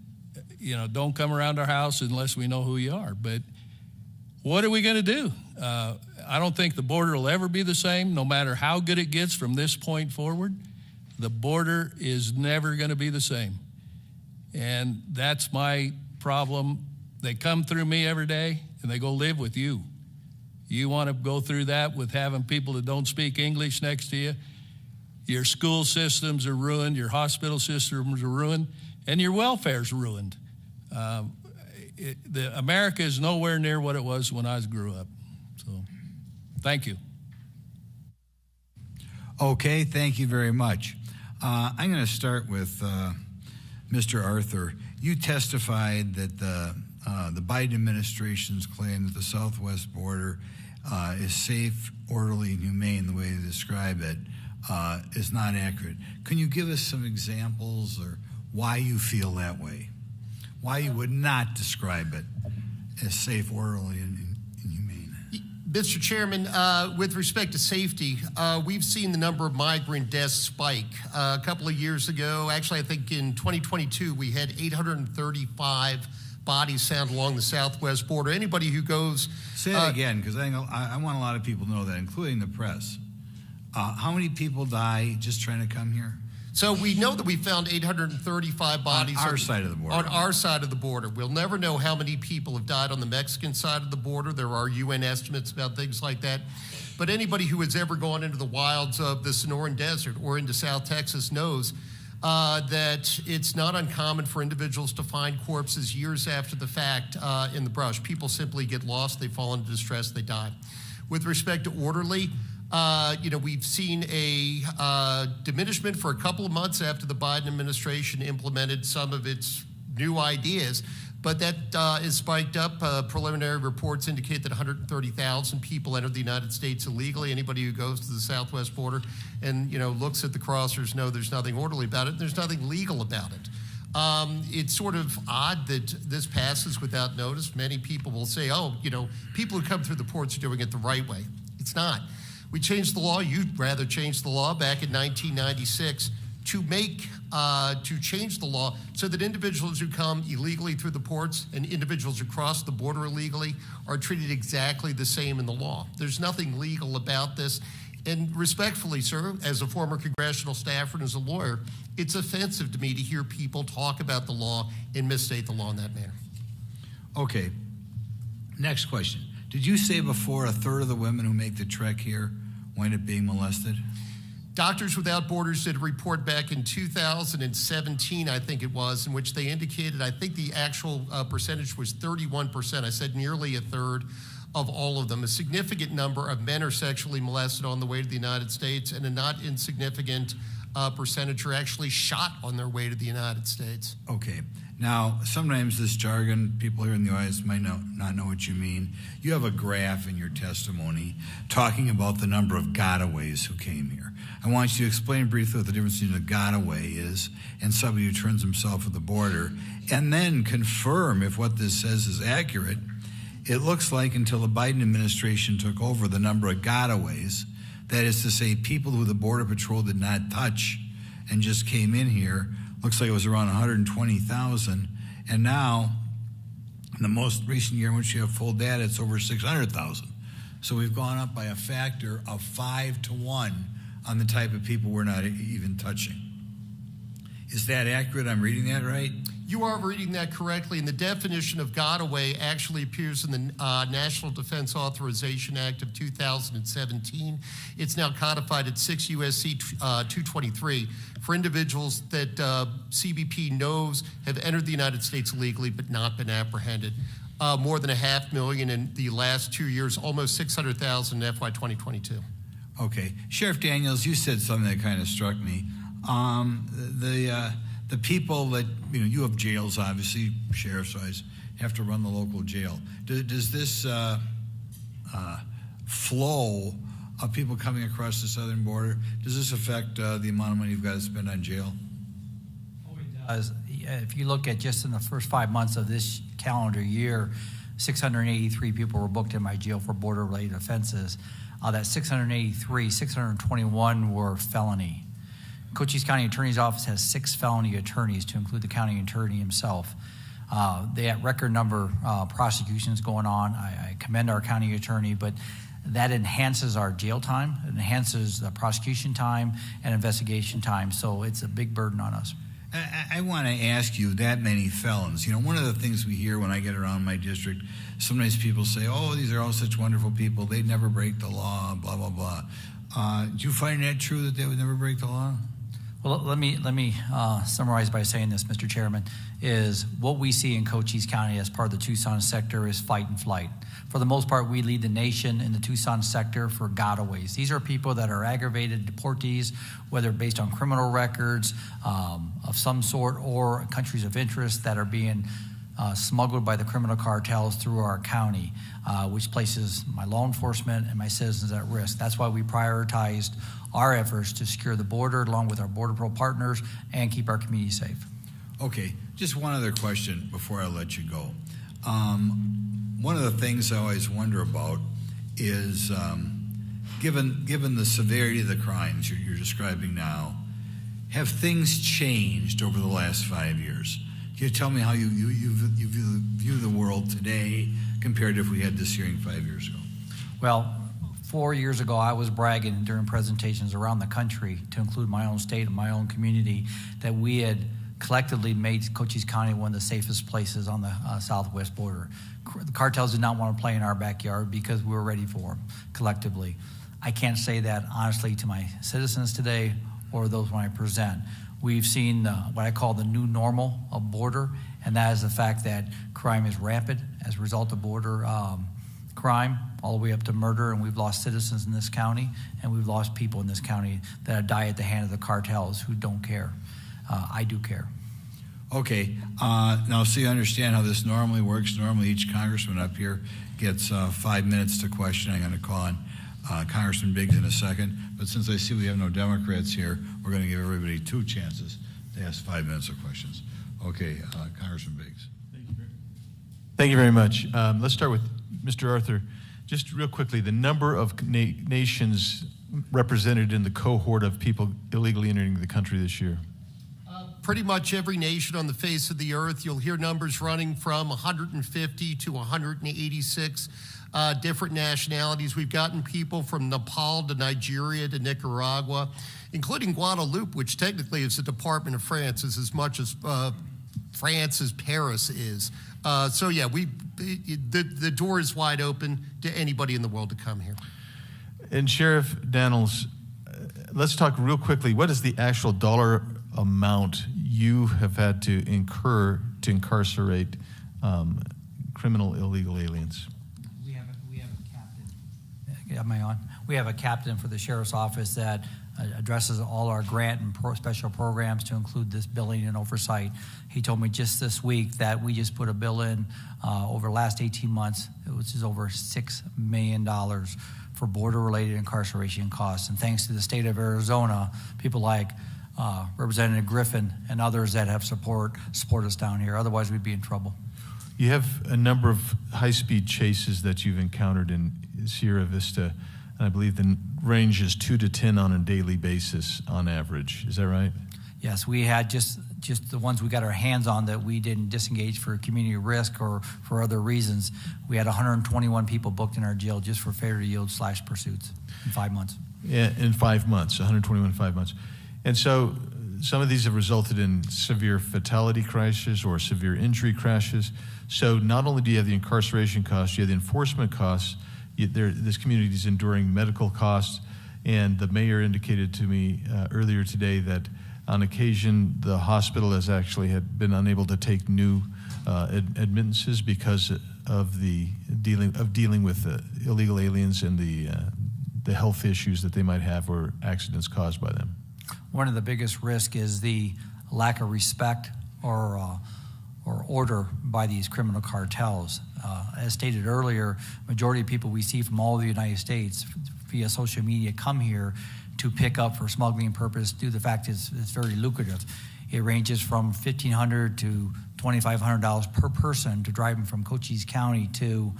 don't come around our house unless we know who you are. But what are we going to do? I don't think the border will ever be the same, no matter how good it gets from this point forward. The border is never going to be the same. And that's my problem. They come through me every day, and they go live with you. You want to go through that with having people that don't speak English next to you. Your school systems are ruined, your hospital systems are ruined, and your welfare's ruined. America is nowhere near what it was when I grew up. So, thank you. Okay, thank you very much. I'm going to start with Mr. Arthur. You testified that the Biden administration's claim that the southwest border is safe, orderly, and humane, the way they describe it, is not accurate. Can you give us some examples or why you feel that way? Why you would not describe it as safe, orderly, and humane? Mr. Chairman, with respect to safety, we've seen the number of migrant deaths spike. A couple of years ago, actually I think in 2022, we had 835 bodies found along the southwest border. Anybody who goes... Say it again, because I want a lot of people to know that, including the press. How many people die just trying to come here? So we know that we found 835 bodies on our side of the border. On our side of the border. We'll never know how many people have died on the Mexican side of the border. There are UN estimates about things like that. But anybody who has ever gone into the wilds of the Sonoran Desert or into South Texas knows that it's not uncommon for individuals to find corpses years after the fact in the brush. People simply get lost, they fall into distress, they die. With respect to orderly, we've seen a diminishment for a couple of months after the Biden administration implemented some of its new ideas. but that is spiked up. Preliminary reports indicate that 130,000 people entered the United States illegally. Anybody who goes to the southwest border and looks at the crossers know there's nothing orderly about it. There's nothing legal about it. It's sort of odd that this passes without notice. Many people will say, people who come through the ports are doing it the right way. It's not. We changed the law. You'd rather change the law back in 1996 to change the law so that individuals who come illegally through the ports and individuals who cross the border illegally are treated exactly the same in the law. There's nothing legal about this. And respectfully, sir, as a former congressional staffer and as a lawyer, it's offensive to me to hear people talk about the law and misstate the law in that manner. Okay. Next question. Did you say before a third of the women who make the trek here wind up being molested? Doctors Without Borders did a report back in 2017, I think it was, in which they indicated, I think the actual percentage was 31%. I said nearly a third of all of them. A significant number of men are sexually molested on the way to the United States, and a not insignificant percentage are actually shot on their way to the United States. Okay. Now, sometimes this jargon, people here in the audience might not know what you mean. You have a graph in your testimony talking about the number of gotaways who came here. I want you to explain briefly what the difference between a gotaway is and somebody who turns himself at the border, and then confirm if what this says is accurate. It looks like until the Biden administration took over, the number of gotaways, that is to say people who the Border Patrol did not touch and just came in here, looks like it was around 120,000. And now, in the most recent year in which you have full data, it's over 600,000. So we've gone up by a factor of 5 to 1 on the type of people we're not even touching. Is that accurate? I'm reading that right? You are reading that correctly, and the definition of gotaway actually appears in the National Defense Authorization Act of 2017. It's now codified at 6 U.S.C. 223 for individuals that CBP knows have entered the United States illegally but not been apprehended. More than 500,000 in the last 2 years, almost 600,000 in FY 2022. Okay. Sheriff Daniels, you said something that kind of struck me. The people that, you have jails, obviously, sheriff's eyes have to run the local jail. Does this flow of people coming across the southern border, does this affect the amount of money you've got to spend on jail? Oh, it does. If you look at just in the first 5 months of this calendar year, 683 people were booked in my jail for border-related offenses. That 683, 621 were felony. Cochise County Attorney's Office has 6 felony attorneys, to include the county attorney himself. They have record number prosecutions going on. I commend our county attorney, but that enhances our jail time, it enhances the prosecution time and investigation time, so it's a big burden on us. I want to ask you, that many felons. One of the things we hear when I get around my district, sometimes people say, oh, these are all such wonderful people. They'd never break the law, blah, blah, blah. Do you find that true, that they would never break the law? Well, let me summarize by saying this, Mr. Chairman, is what we see in Cochise County as part of the Tucson sector is fight and flight. For the most part, we lead the nation in the Tucson sector for gotaways. These are people that are aggravated deportees, whether based on criminal records of some sort or countries of interest that are being smuggled by the criminal cartels through our county, which places my law enforcement and my citizens at risk. That's why we prioritized our efforts to secure the border along with our Border Patrol partners and keep our community safe. Okay, just one other question before I let you go. One of the things I always wonder about is, given the severity of the crimes you're describing now, have things changed over the last 5 years? Can you tell me how you view the world today compared to if we had this hearing 5 years ago? Well, 4 years ago, I was bragging during presentations around the country, to include my own state and my own community, that we had collectively made Cochise County one of the safest places on the southwest border. The cartels did not want to play in our backyard because we were ready for them collectively. I can't say that honestly to my citizens today or those when I present. We've seen what I call the new normal of border, and that is the fact that crime is rampant as a result of border crime, all the way up to murder, and we've lost citizens in this county, and we've lost people in this county that die at the hand of the cartels who don't care. I do care. Okay, now so you understand how this normally works. Normally each congressman up here gets 5 minutes to question. I'm going to call on Congressman Biggs in a second. But since I see we have no Democrats here, we're going to give everybody 2 chances to ask 5 minutes of questions. Okay, Congressman Biggs. Thank you very much. Let's start with Mr. Arthur. Just real quickly, the number of nations represented in the cohort of people illegally entering the country this year. Pretty much every nation on the face of the earth. You'll hear numbers running from 150 to 186 different nationalities. We've gotten people from Nepal to Nigeria to Nicaragua, including Guadeloupe, which technically is a department of France, is as much as France as Paris is. So yeah, the door is wide open to anybody in the world to come here. And Sheriff Daniels, let's talk real quickly. What is the actual dollar amount you have had to incur to incarcerate criminal illegal aliens? We have a captain. Am I on? We have a captain for the sheriff's office that addresses all our grant and special programs to include this billing and oversight. He told me just this week that we just put a bill in over the last 18 months, which is over $6 million for border-related incarceration costs. And thanks to the state of Arizona, people like Representative Griffin and others that have support us down here. Otherwise, we'd be in trouble. You have a number of high-speed chases that you've encountered in Sierra Vista, and I believe the range is 2 to 10 on a daily basis on average. Is that right? Yes, we had just the ones we got our hands on that we didn't disengage for community risk or for other reasons. We had 121 people booked in our jail just for failure to yield / pursuits in 5 months. Yeah, in 5 months, 121 in 5 months. And so some of these have resulted in severe fatality crashes or severe injury crashes. So not only do you have the incarceration costs, you have the enforcement costs. This community is enduring medical costs. And the mayor indicated to me earlier today that on occasion the hospital has actually had been unable to take new admittances because of the dealing with illegal aliens and the health issues that they might have or accidents caused by them. One of the biggest risks is the lack of respect or order by these criminal cartels. As stated earlier, majority of people we see from all over the United States via social media come here to pick up for smuggling purpose due to the fact it's very lucrative. It ranges from $1,500 to $2,500 per person to drive them from Cochise County to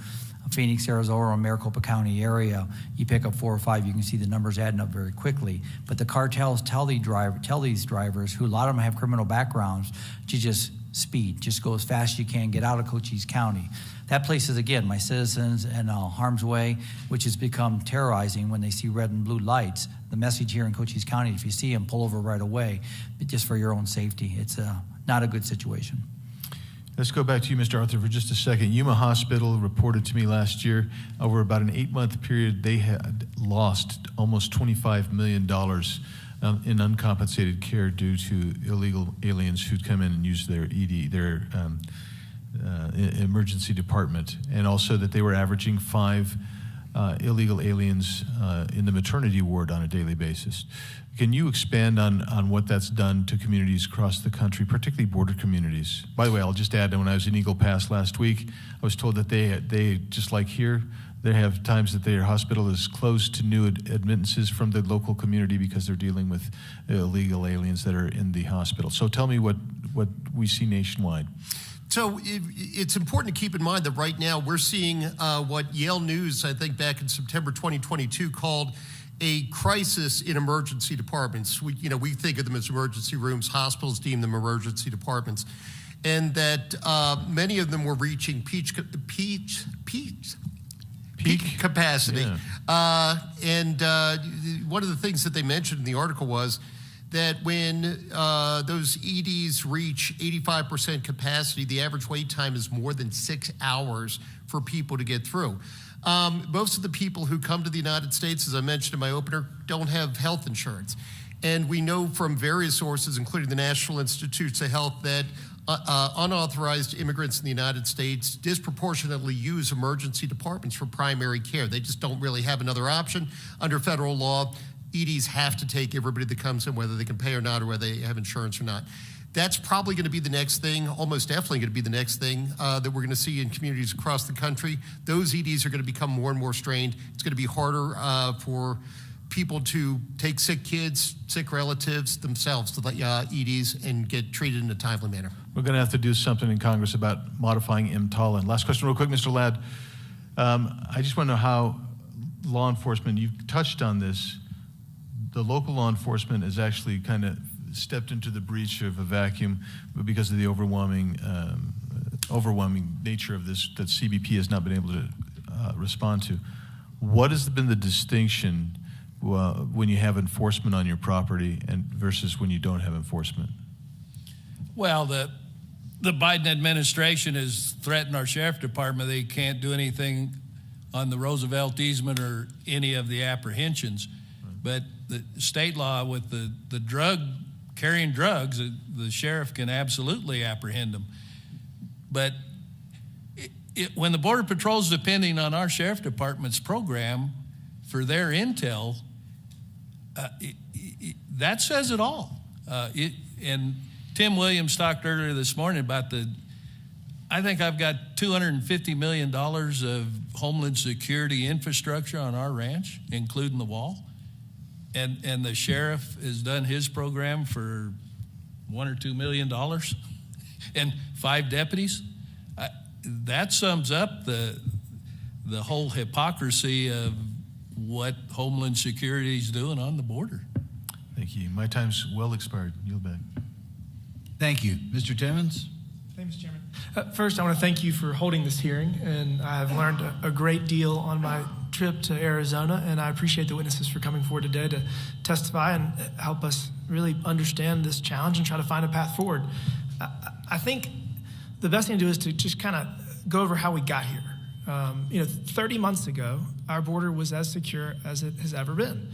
Phoenix, Arizona, or Maricopa County area. You pick up 4 or 5, you can see the numbers adding up very quickly. But the cartels tell these drivers, who a lot of them have criminal backgrounds, to just speed, just go as fast as you can, get out of Cochise County. That places, again, my citizens in harm's way, which has become terrorizing when they see red and blue lights. The message here in Cochise County, if you see them, pull over right away, but just for your own safety. It's not a good situation. Let's go back to you, Mr. Arthur, for just a second. Yuma Hospital reported to me last year, over about an 8-month period, they had lost almost $25 million in uncompensated care due to illegal aliens who'd come in and use their emergency department, and also that they were averaging 5 illegal aliens in the maternity ward on a daily basis. Can you expand on what that's done to communities across the country, particularly border communities? By the way, I'll just add that when I was in Eagle Pass last week, I was told that they just like here, they have times that their hospital is closed to new admittances from the local community because they're dealing with illegal aliens that are in the hospital. So tell me what we see nationwide. So it's important to keep in mind that right now we're seeing what Yale News, I think back in September 2022, called a crisis in emergency departments. We think of them as emergency rooms. Hospitals deem them emergency departments. And that many of them were reaching peak capacity. Yeah. And one of the things that they mentioned in the article was that when those EDs reach 85% capacity, the average wait time is more than 6 hours for people to get through. Most of the people who come to the United States, as I mentioned in my opener, don't have health insurance. And we know from various sources, including the National Institutes of Health, that unauthorized immigrants in the United States disproportionately use emergency departments for primary care. They just don't really have another option. Under federal law, EDs have to take everybody that comes in, whether they can pay or not, or whether they have insurance or not. That's probably going to be the next thing, almost definitely going to be the next thing that we're going to see in communities across the country. Those EDs are going to become more and more strained. It's going to be harder for people to take sick kids, sick relatives themselves to EDs and get treated in a timely manner. We're going to have to do something in Congress about modifying EMTALA. And last question real quick, Mr. Ladd. I just want to know how law enforcement, you've touched on this, the local law enforcement has actually kind of stepped into the breach of a vacuum because of the overwhelming nature of this that CBP has not been able to respond to. What has been the distinction when you have enforcement on your property and versus when you don't have enforcement? Well, the Biden administration has threatened our sheriff department they can't do anything on the Roosevelt easement or any of the apprehensions. But the state law with the carrying drugs, the sheriff can absolutely apprehend them. But when the Border Patrol is depending on our sheriff department's program for their intel, that says it all. And Tim Williams talked earlier this morning about I think I've got $250 million of Homeland Security infrastructure on our ranch, including the wall. And the sheriff has done his program for $1 or $2 million and 5 deputies. That sums up the whole hypocrisy of what Homeland Security is doing on the border. Thank you. My time's well expired. Yield back. Thank you. Mr. Timmons? Thank you, Mr. Chairman. First, I want to thank you for holding this hearing, and I've learned a great deal on my trip to Arizona, and I appreciate the witnesses for coming forward today to testify and help us really understand this challenge and try to find a path forward. I think the best thing to do is to just kind of go over how we got here. 30 months ago, our border was as secure as it has ever been.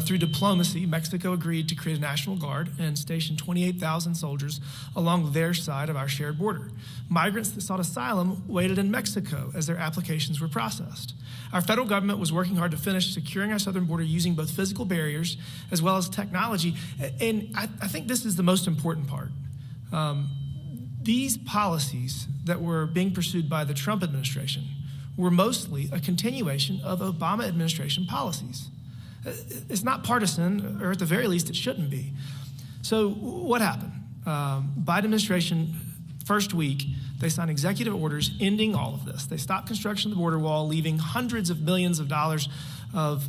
Through diplomacy, Mexico agreed to create a National Guard and station 28,000 soldiers along their side of our shared border. Migrants that sought asylum waited in Mexico as their applications were processed. Our federal government was working hard to finish securing our southern border using both physical barriers as well as technology. And I think this is the most important part. These policies that were being pursued by the Trump administration were mostly a continuation of Obama administration policies. It's not partisan, or at the very least, it shouldn't be. So what happened? Biden administration, first week, they signed executive orders ending all of this. They stopped construction of the border wall, leaving hundreds of millions of dollars of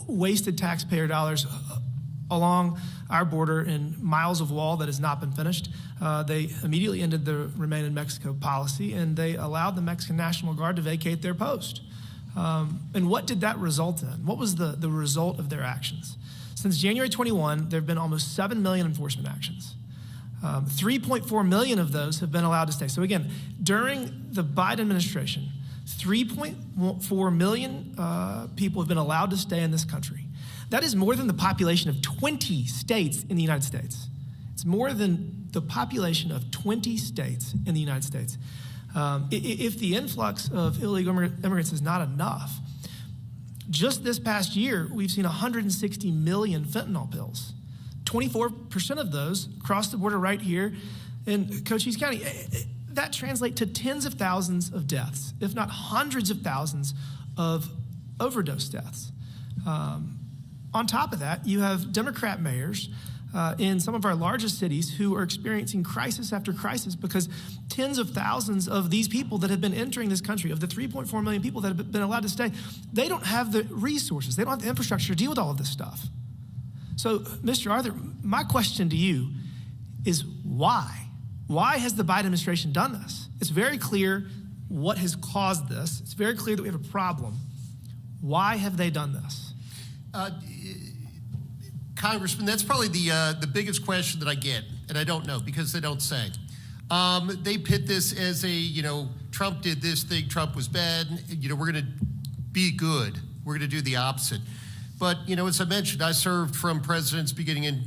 wasted taxpayer dollars along our border in miles of wall that has not been finished. They immediately ended the Remain in Mexico policy, and they allowed the Mexican National Guard to vacate their post. And what did that result in? What was the result of their actions? Since January 21, there have been almost 7 million enforcement actions. 3.4 million of those have been allowed to stay. So again, during the Biden administration, 3.4 million people have been allowed to stay in this country. That is more than the population of 20 states in the United States. It's more than the population of 20 states in the United States. If the influx of illegal immigrants is not enough, just this past year, we've seen 160 million fentanyl pills. 24% of those crossed the border right here in Cochise County. That translates to tens of thousands of deaths, if not hundreds of thousands of overdose deaths. On top of that, you have Democrat mayors in some of our largest cities who are experiencing crisis after crisis because tens of thousands of these people that have been entering this country, of the 3.4 million people that have been allowed to stay, they don't have the resources, they don't have the infrastructure to deal with all of this stuff. So, Mr. Arthur, my question to you is why? Why has the Biden administration done this? It's very clear what has caused this. It's very clear that we have a problem. Why have they done this? Congressman, that's probably the biggest question that I get, and I don't know because they don't say. They pit this as Trump did this thing, Trump was bad, we're going to be good. We're going to do the opposite. But, as I mentioned, I served from presidents beginning in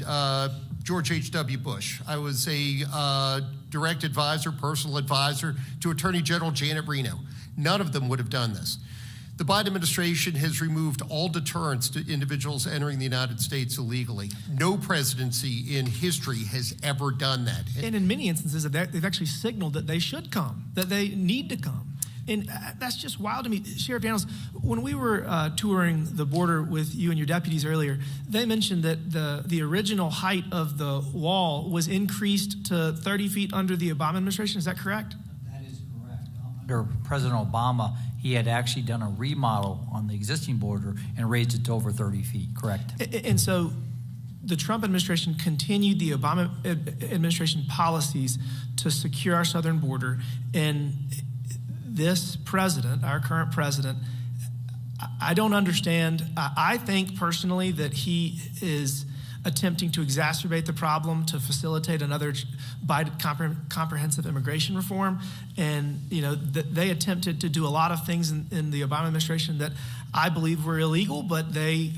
George H.W. Bush. I was a direct advisor, personal advisor to Attorney General Janet Reno. None of them would have done this. The Biden administration has removed all deterrents to individuals entering the United States illegally. No presidency in history has ever done that. And in many instances, they've actually signaled that they should come, that they need to come. And that's just wild to me. Sheriff Daniels, when we were touring the border with you and your deputies earlier, they mentioned that the original height of the wall was increased to 30 feet under the Obama administration. Is that correct? That is correct. Under President Obama, he had actually done a remodel on the existing border and raised it to over 30 feet, correct? And so the Trump administration continued the Obama administration policies to secure our southern border. And this president, our current president, I don't understand. I think personally that he is attempting to exacerbate the problem to facilitate another comprehensive immigration reform. And, you know, they attempted to do a lot of things in the Obama administration that I believe were illegal, but they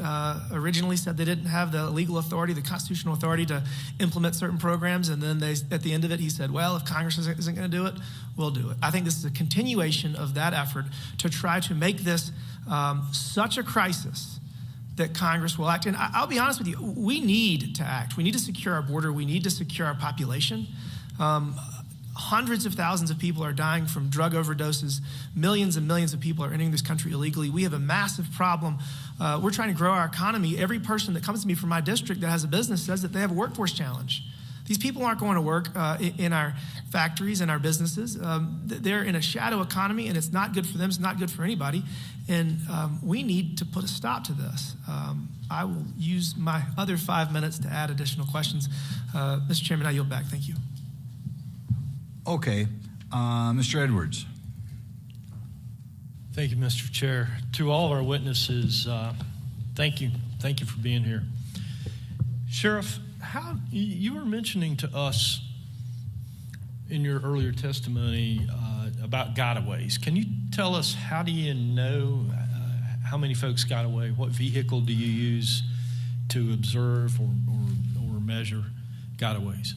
originally said they didn't have the legal authority, the constitutional authority to implement certain programs. And then at the end of it, he said, well, if Congress isn't going to do it, we'll do it. I think this is a continuation of that effort to try to make this such a crisis that Congress will act. And I'll be honest with you, we need to act. We need to secure our border. We need to secure our population. Hundreds of thousands of people are dying from drug overdoses. Millions and millions of people are entering this country illegally. We have a massive problem. We're trying to grow our economy. Every person that comes to me from my district that has a business says that they have a workforce challenge. These people aren't going to work in our factories and our businesses. They're in a shadow economy, and it's not good for them. It's not good for anybody. And we need to put a stop to this. I will use my other 5 minutes to add additional questions. Mr. Chairman, I yield back. Thank you. Okay. Mr. Edwards. Thank you, Mr. Chair. To all of our witnesses, thank you. Thank you for being here. Sheriff, how you were mentioning to us in your earlier testimony about gotaways. Can you tell us, how do you know how many folks got away? What vehicle do you use to observe or measure gotaways?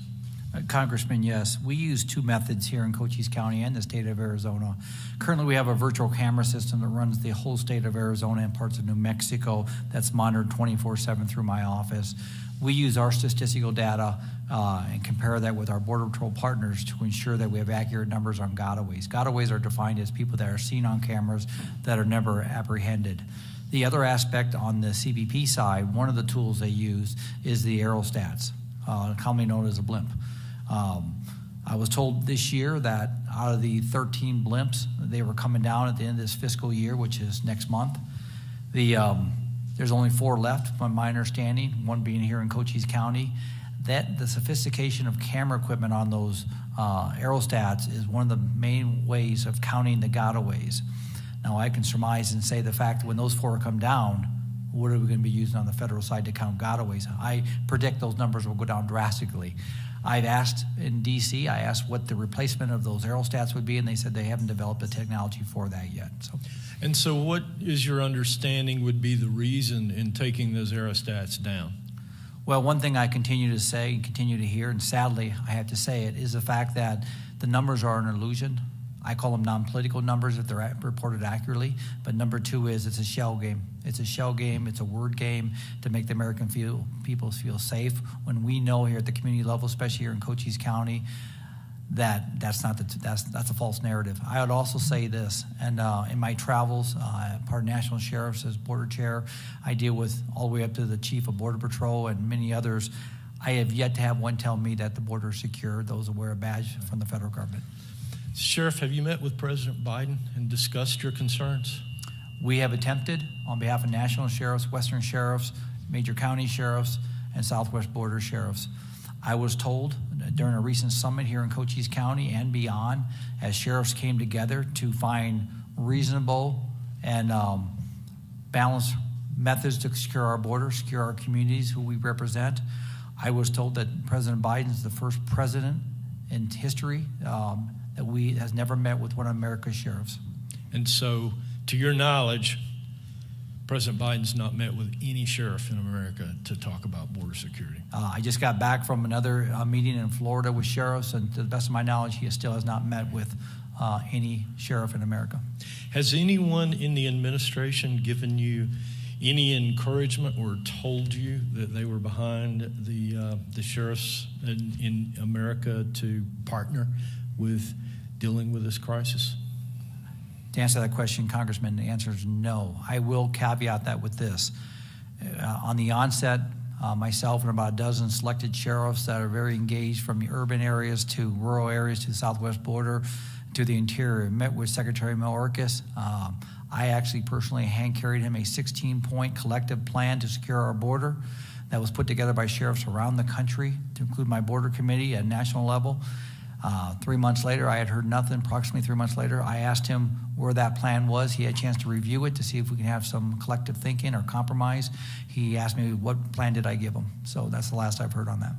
Congressman, yes. We use two methods here in Cochise County and the state of Arizona. Currently, we have a virtual camera system that runs the whole state of Arizona and parts of New Mexico that's monitored 24/7 through my office. We use our statistical data and compare that with our Border Patrol partners to ensure that we have accurate numbers on gotaways. Gotaways are defined as people that are seen on cameras that are never apprehended. The other aspect on the CBP side, one of the tools they use is the aerostats, commonly known as a blimp. I was told this year that out of the 13 blimps, they were coming down at the end of this fiscal year, which is next month. There's only 4 left, from my understanding, one being here in Cochise County. That the sophistication of camera equipment on those aerostats is one of the main ways of counting the gotaways. Now, I can surmise and say the fact that when those 4 come down, what are we going to be using on the federal side to count gotaways? I predict those numbers will go down drastically. I've asked in D.C., I asked what the replacement of those aerostats would be, and they said they haven't developed the technology for that yet. And so what is your understanding would be the reason in taking those aerostats down? Well, one thing I continue to say and continue to hear, and sadly I have to say it, is the fact that the numbers are an illusion. I call them non-political numbers if they're reported accurately. But number 2 is it's a shell game. It's a shell game. It's a word game to make the American people feel safe. When we know here at the community level, especially here in Cochise County, that's a false narrative. I would also say this, and in my travels, part of National Sheriffs as Border Chair, I deal with all the way up to the Chief of Border Patrol and many others. I have yet to have one tell me that the border is secure, those who wear a badge from the federal government. Sheriff, have you met with President Biden and discussed your concerns? We have attempted on behalf of national sheriffs, western sheriffs, major county sheriffs, and southwest border sheriffs. I was told during a recent summit here in Cochise County and beyond, as sheriffs came together to find reasonable and balanced methods to secure our border, secure our communities who we represent, I was told that President Biden is the first president in history that has never met with one of America's sheriffs. And so, to your knowledge, President Biden's not met with any sheriff in America to talk about border security. I just got back from another meeting in Florida with sheriffs, and to the best of my knowledge, he still has not met with any sheriff in America. Has anyone in the administration given you any encouragement or told you that they were behind the sheriffs in America to partner with dealing with this crisis? To answer that question, Congressman, the answer is no. I will caveat that with this. On the onset, myself and about a dozen selected sheriffs that are very engaged from the urban areas to rural areas to the southwest border to the interior met with Secretary Mayorkas. I actually personally hand-carried him a 16-point collective plan to secure our border that was put together by sheriffs around the country, to include my border committee at national level. 3 months later, I had heard nothing. Approximately 3 months later, I asked him where that plan was. He had a chance to review it to see if we can have some collective thinking or compromise. He asked me what plan did I give him. So that's the last I've heard on that.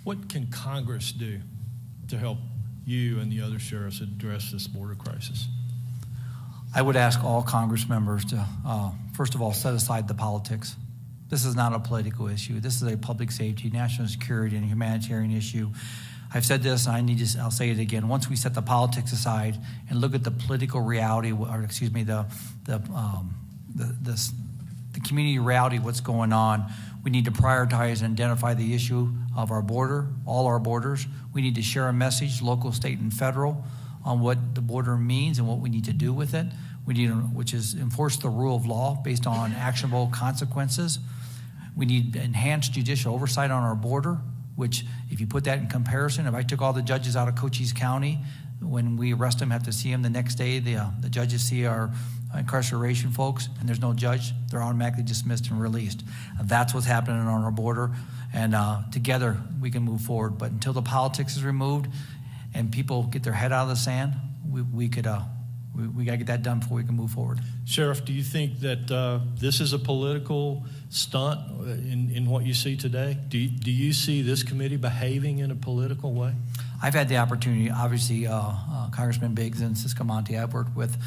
What can Congress do to help you and the other sheriffs address this border crisis? I would ask all Congress members to, first of all, set aside the politics. This is not a political issue. This is a public safety, national security, and humanitarian issue. I've said this, and I'll say it again. Once we set the politics aside and look at the political reality, or excuse me, the community reality, what's going on, we need to prioritize and identify the issue of our border, all our borders. We need to share a message, local, state, and federal, on what the border means and what we need to do with it. We need, which is enforce the rule of law based on actionable consequences. We need enhanced judicial oversight on our border, which, if you put that in comparison, if I took all the judges out of Cochise County, when we arrest them, have to see them the next day, the judges see our incarceration folks, and there's no judge, they're automatically dismissed and released. That's what's happening on our border, and together we can move forward. But until the politics is removed and people get their head out of the sand, we got to get that done before we can move forward. Sheriff, do you think that this is a political stunt in what you see today? Do you see this committee behaving in a political way? I've had the opportunity, obviously, Congressman Biggs and Subcommittee I've worked with,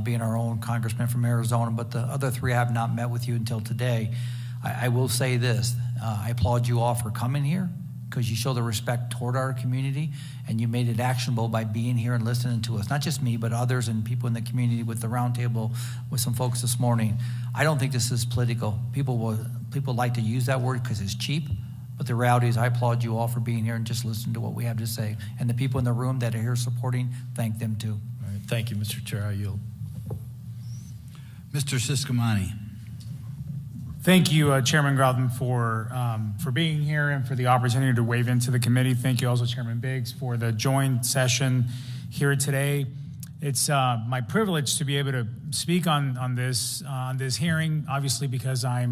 being our own congressman from Arizona, but the other three I have not met with you until today. I will say this, I applaud you all for coming here, because you show the respect toward our community, and you made it actionable by being here and listening to us. Not just me, but others and people in the community with the roundtable with some folks this morning. I don't think this is political. People like to use that word because it's cheap, but the reality is I applaud you all for being here and just listening to what we have to say. And the people in the room that are here supporting, thank them too. All right. Thank you, Mr. Chair. I yield. Mr. Subcommittee. Thank you, Chairman Grothman, for being here and for the opportunity to wave into the committee. Thank you also, Chairman Biggs, for the joint session here today. It's my privilege to be able to speak on this hearing, obviously because I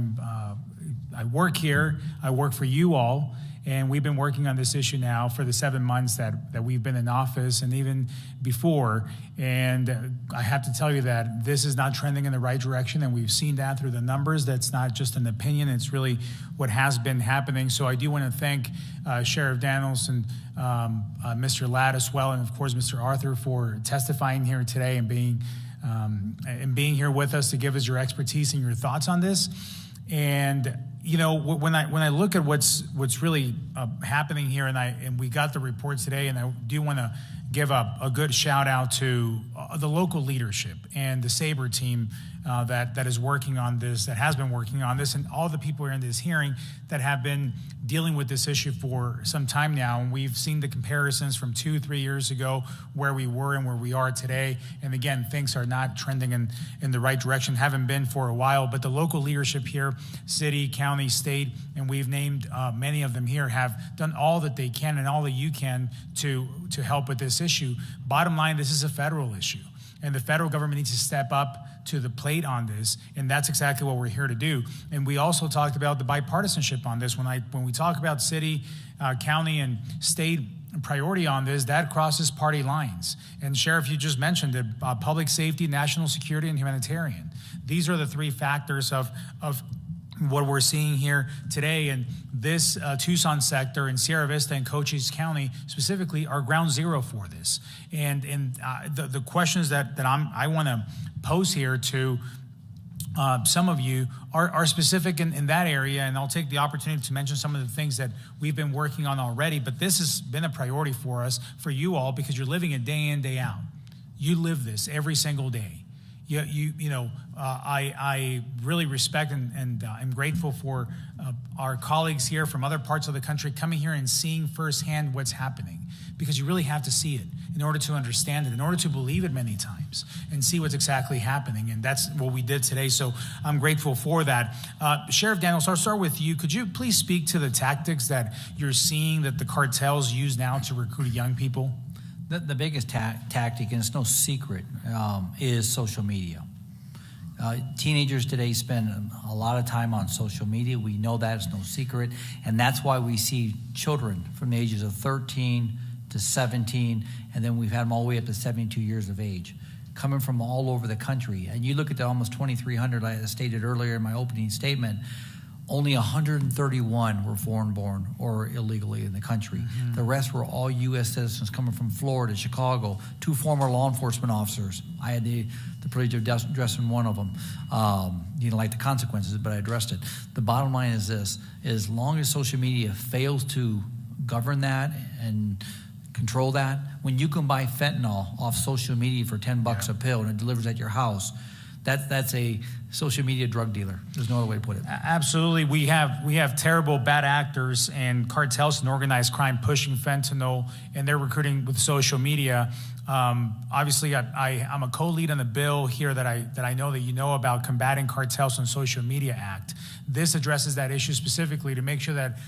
work here, I work for you all, and we've been working on this issue now for the 7 months that we've been in office and even before. And I have to tell you that this is not trending in the right direction, and we've seen that through the numbers. That's not just an opinion, it's really what has been happening. So I do want to thank Sheriff Daniels and Mr. Ladd as well, and of course Mr. Arthur for testifying here today and being here with us to give us your expertise and your thoughts on this. And you know, when I look at what's really happening here, and we got the report today, and I do want to give a good shout out to the local leadership and the SABRE team that is working on this, that has been working on this, and all the people who are in this hearing that have been dealing with this issue for some time now. And we've seen the comparisons from 2-3 years ago, where we were and where we are today. And again, things are not trending in the right direction, haven't been for a while. But the local leadership here, city, county, state, and we've named many of them here, have done all that they can and all that you can to help with this issue. Bottom line, this is a federal issue, and the federal government needs to step up to the plate on this, and that's exactly what we're here to do. And we also talked about the bipartisanship on this. When we talk about city, county, and state priority on this, that crosses party lines. And Sheriff, you just mentioned it, public safety, national security, and humanitarian. These are the three factors of what we're seeing here today. And this Tucson sector and Sierra Vista and Cochise County specifically are ground zero for this. And the questions that I want to pose here to some of you are specific in that area, and I'll take the opportunity to mention some of the things that we've been working on already, but this has been a priority for us, for you all, because you're living it day in, day out. You live this every single day. I really respect and I'm grateful for our colleagues here from other parts of the country coming here and seeing firsthand what's happening, because you really have to see it in order to understand it, in order to believe it many times and see what's exactly happening. And that's what we did today. So I'm grateful for that. Sheriff Daniels, I'll start with you. Could you please speak to the tactics that you're seeing that the cartels use now to recruit young people? The biggest tactic, and it's no secret, is social media. Teenagers today spend a lot of time on social media. We know that, it's no secret. And that's why we see children from the ages of 13 to 17, and then we've had them all the way up to 72 years of age, coming from all over the country. And you look at the almost 2,300 I stated earlier in my opening statement, only 131 were foreign-born or illegally in the country. Mm-hmm. The rest were all U.S. citizens coming from Florida, Chicago, 2 former law enforcement officers. I had the privilege of addressing one of them. He didn't like the consequences, but I addressed it. The bottom line is this: as long as social media fails to govern that and control that, when you can buy fentanyl off social media for $10 a pill and it delivers at your house, that's a social media drug dealer. There's no other way to put it. Absolutely. We have terrible bad actors and cartels and organized crime pushing fentanyl, and they're recruiting with social media. Obviously, I'm a co-lead on the bill here that I know that you know about, Combating Cartels on Social Media Act. This addresses that issue specifically to make sure that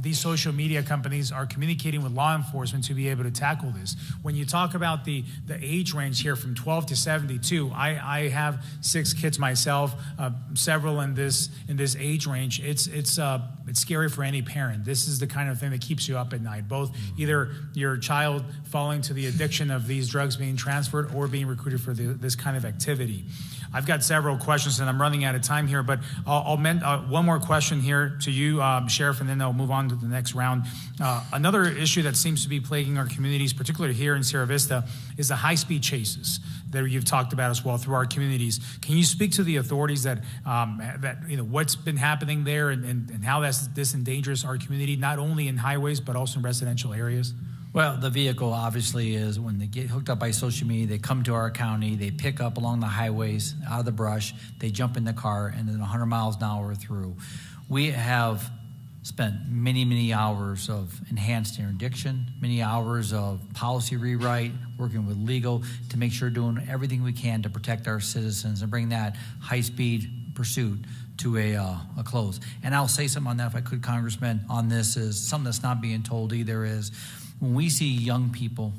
these social media companies are communicating with law enforcement to be able to tackle this. When you talk about the age range here from 12 to 72, I have 6 kids myself, several in this age range. It's scary for any parent. This is the kind of thing that keeps you up at night, both either your child falling to the addiction of these drugs being transferred or being recruited for this kind of activity. I've got several questions, and I'm running out of time here, but I'll one more question here to you, Sheriff, and then I'll move on to the next round. Another issue that seems to be plaguing our communities, particularly here in Sierra Vista, is the high-speed chases that you've talked about as well through our communities. Can you speak to the authorities that what's been happening there and how this endangers our community, not only in highways but also in residential areas? Well, the vehicle obviously is, when they get hooked up by social media, they come to our county, they pick up along the highways, out of the brush, they jump in the car, and then 100 miles an hour through. We have spent many, many hours of enhanced interdiction, many hours of policy rewrite, working with legal to make sure doing everything we can to protect our citizens and bring that high-speed pursuit to a close. And I'll say something on that, if I could, Congressman, on this is something that's not being told either is, when we see young people,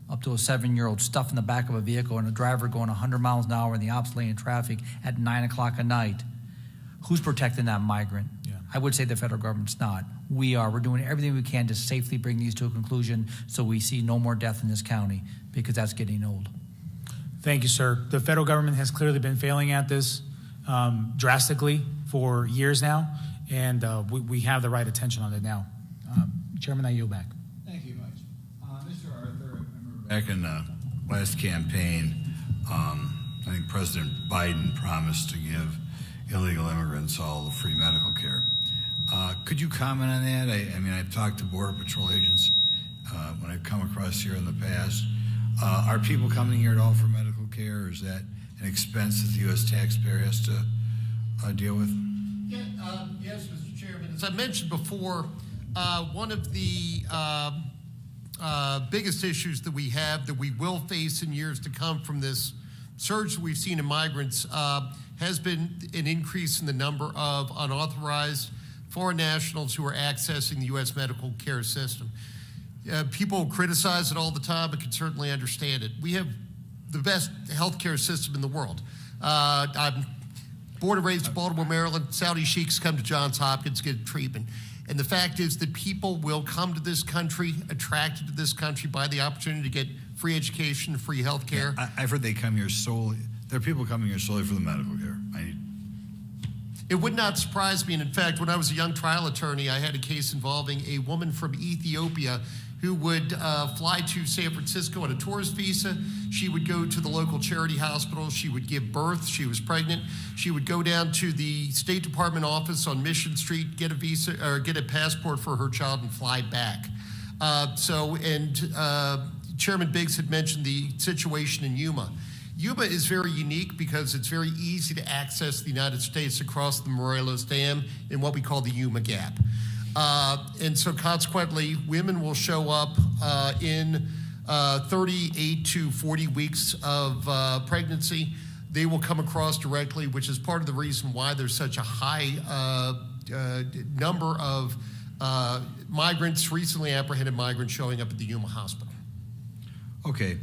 up to a 7-year-old, stuffed in the back of a vehicle and a driver going 100 miles an hour in the opposite lane of traffic at 9 o'clock at night, who's protecting that migrant? Yeah. I would say the federal government's not. We are. We're doing everything we can to safely bring these to a conclusion so we see no more death in this county, because that's getting old. Thank you, sir. The federal government has clearly been failing at this drastically for years now, and we have the right attention on it now. Chairman, I yield back. Back in the last campaign, I think President Biden promised to give illegal immigrants all the free medical care. Could you comment on that? I mean, I've talked to Border Patrol agents when I've come across here in the past. Are people coming here at all for medical care, or is that an expense that the U.S. taxpayer has to deal with? Yeah, yes, Mr. Chairman. As I mentioned before, one of the biggest issues that we have, that we will face in years to come from this surge that we've seen in migrants, has been an increase in the number of unauthorized foreign nationals who are accessing the U.S. medical care system. People criticize it all the time, but can certainly understand it. We have the best healthcare system in the world. I'm born and raised in Baltimore, Maryland. Saudi sheiks come to Johns Hopkins to get treatment. And the fact is that people will come to this country, attracted to this country by the opportunity to get free education, free health care. Yeah, I've heard they come here solely. There are people coming here solely for the medical care. It would not surprise me. And in fact, when I was a young trial attorney, I had a case involving a woman from Ethiopia who would fly to San Francisco on a tourist visa. She would go to the local charity hospital. She would give birth. She was pregnant. She would go down to the State Department office on Mission Street, get a visa or get a passport for her child, and fly back. Chairman Biggs had mentioned the situation in Yuma. Yuma is very unique because it's very easy to access the United States across the Morelos Dam in what we call the Yuma Gap. And so consequently, women will show up in 38 to 40 weeks of pregnancy. They will come across directly, which is part of the reason why there's such a high number of migrants, recently apprehended migrants, showing up at the Yuma Hospital. Okay.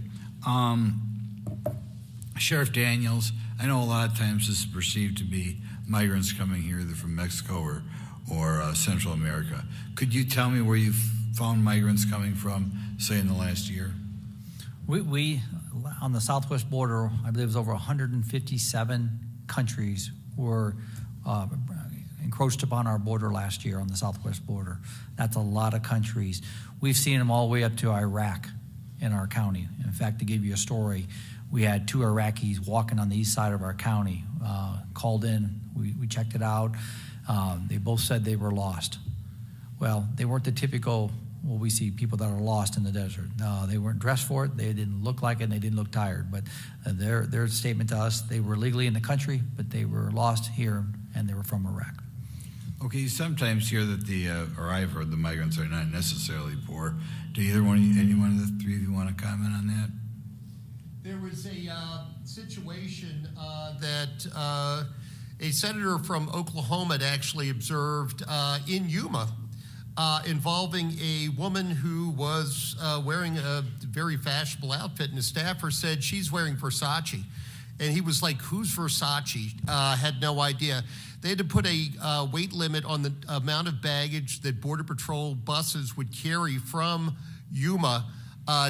Sheriff Daniels, I know a lot of times this is perceived to be migrants coming here either from Mexico or Central America. Could you tell me where you've found migrants coming from, say, in the last year? We on the southwest border, I believe it was over 157 countries were encroached upon our border last year on the southwest border. That's a lot of countries. We've seen them all the way up to Iraq in our county. In fact, to give you a story, we had 2 Iraqis walking on the east side of our county, called in. We checked it out. They both said they were lost. Well, they weren't the typical, well, we see people that are lost in the desert. No, they weren't dressed for it. They didn't look like it, and they didn't look tired. But their statement to us, they were legally in the country, but they were lost here, and they were from Iraq. Okay, you sometimes hear that or I've heard the migrants are not necessarily poor. Do any one of the three of you want to comment on that? There was a situation that a senator from Oklahoma had actually observed in Yuma involving a woman who was wearing a very fashionable outfit, and his staffer said she's wearing Versace. And he was like, who's Versace? Had no idea. They had to put a weight limit on the amount of baggage that Border Patrol buses would carry from Yuma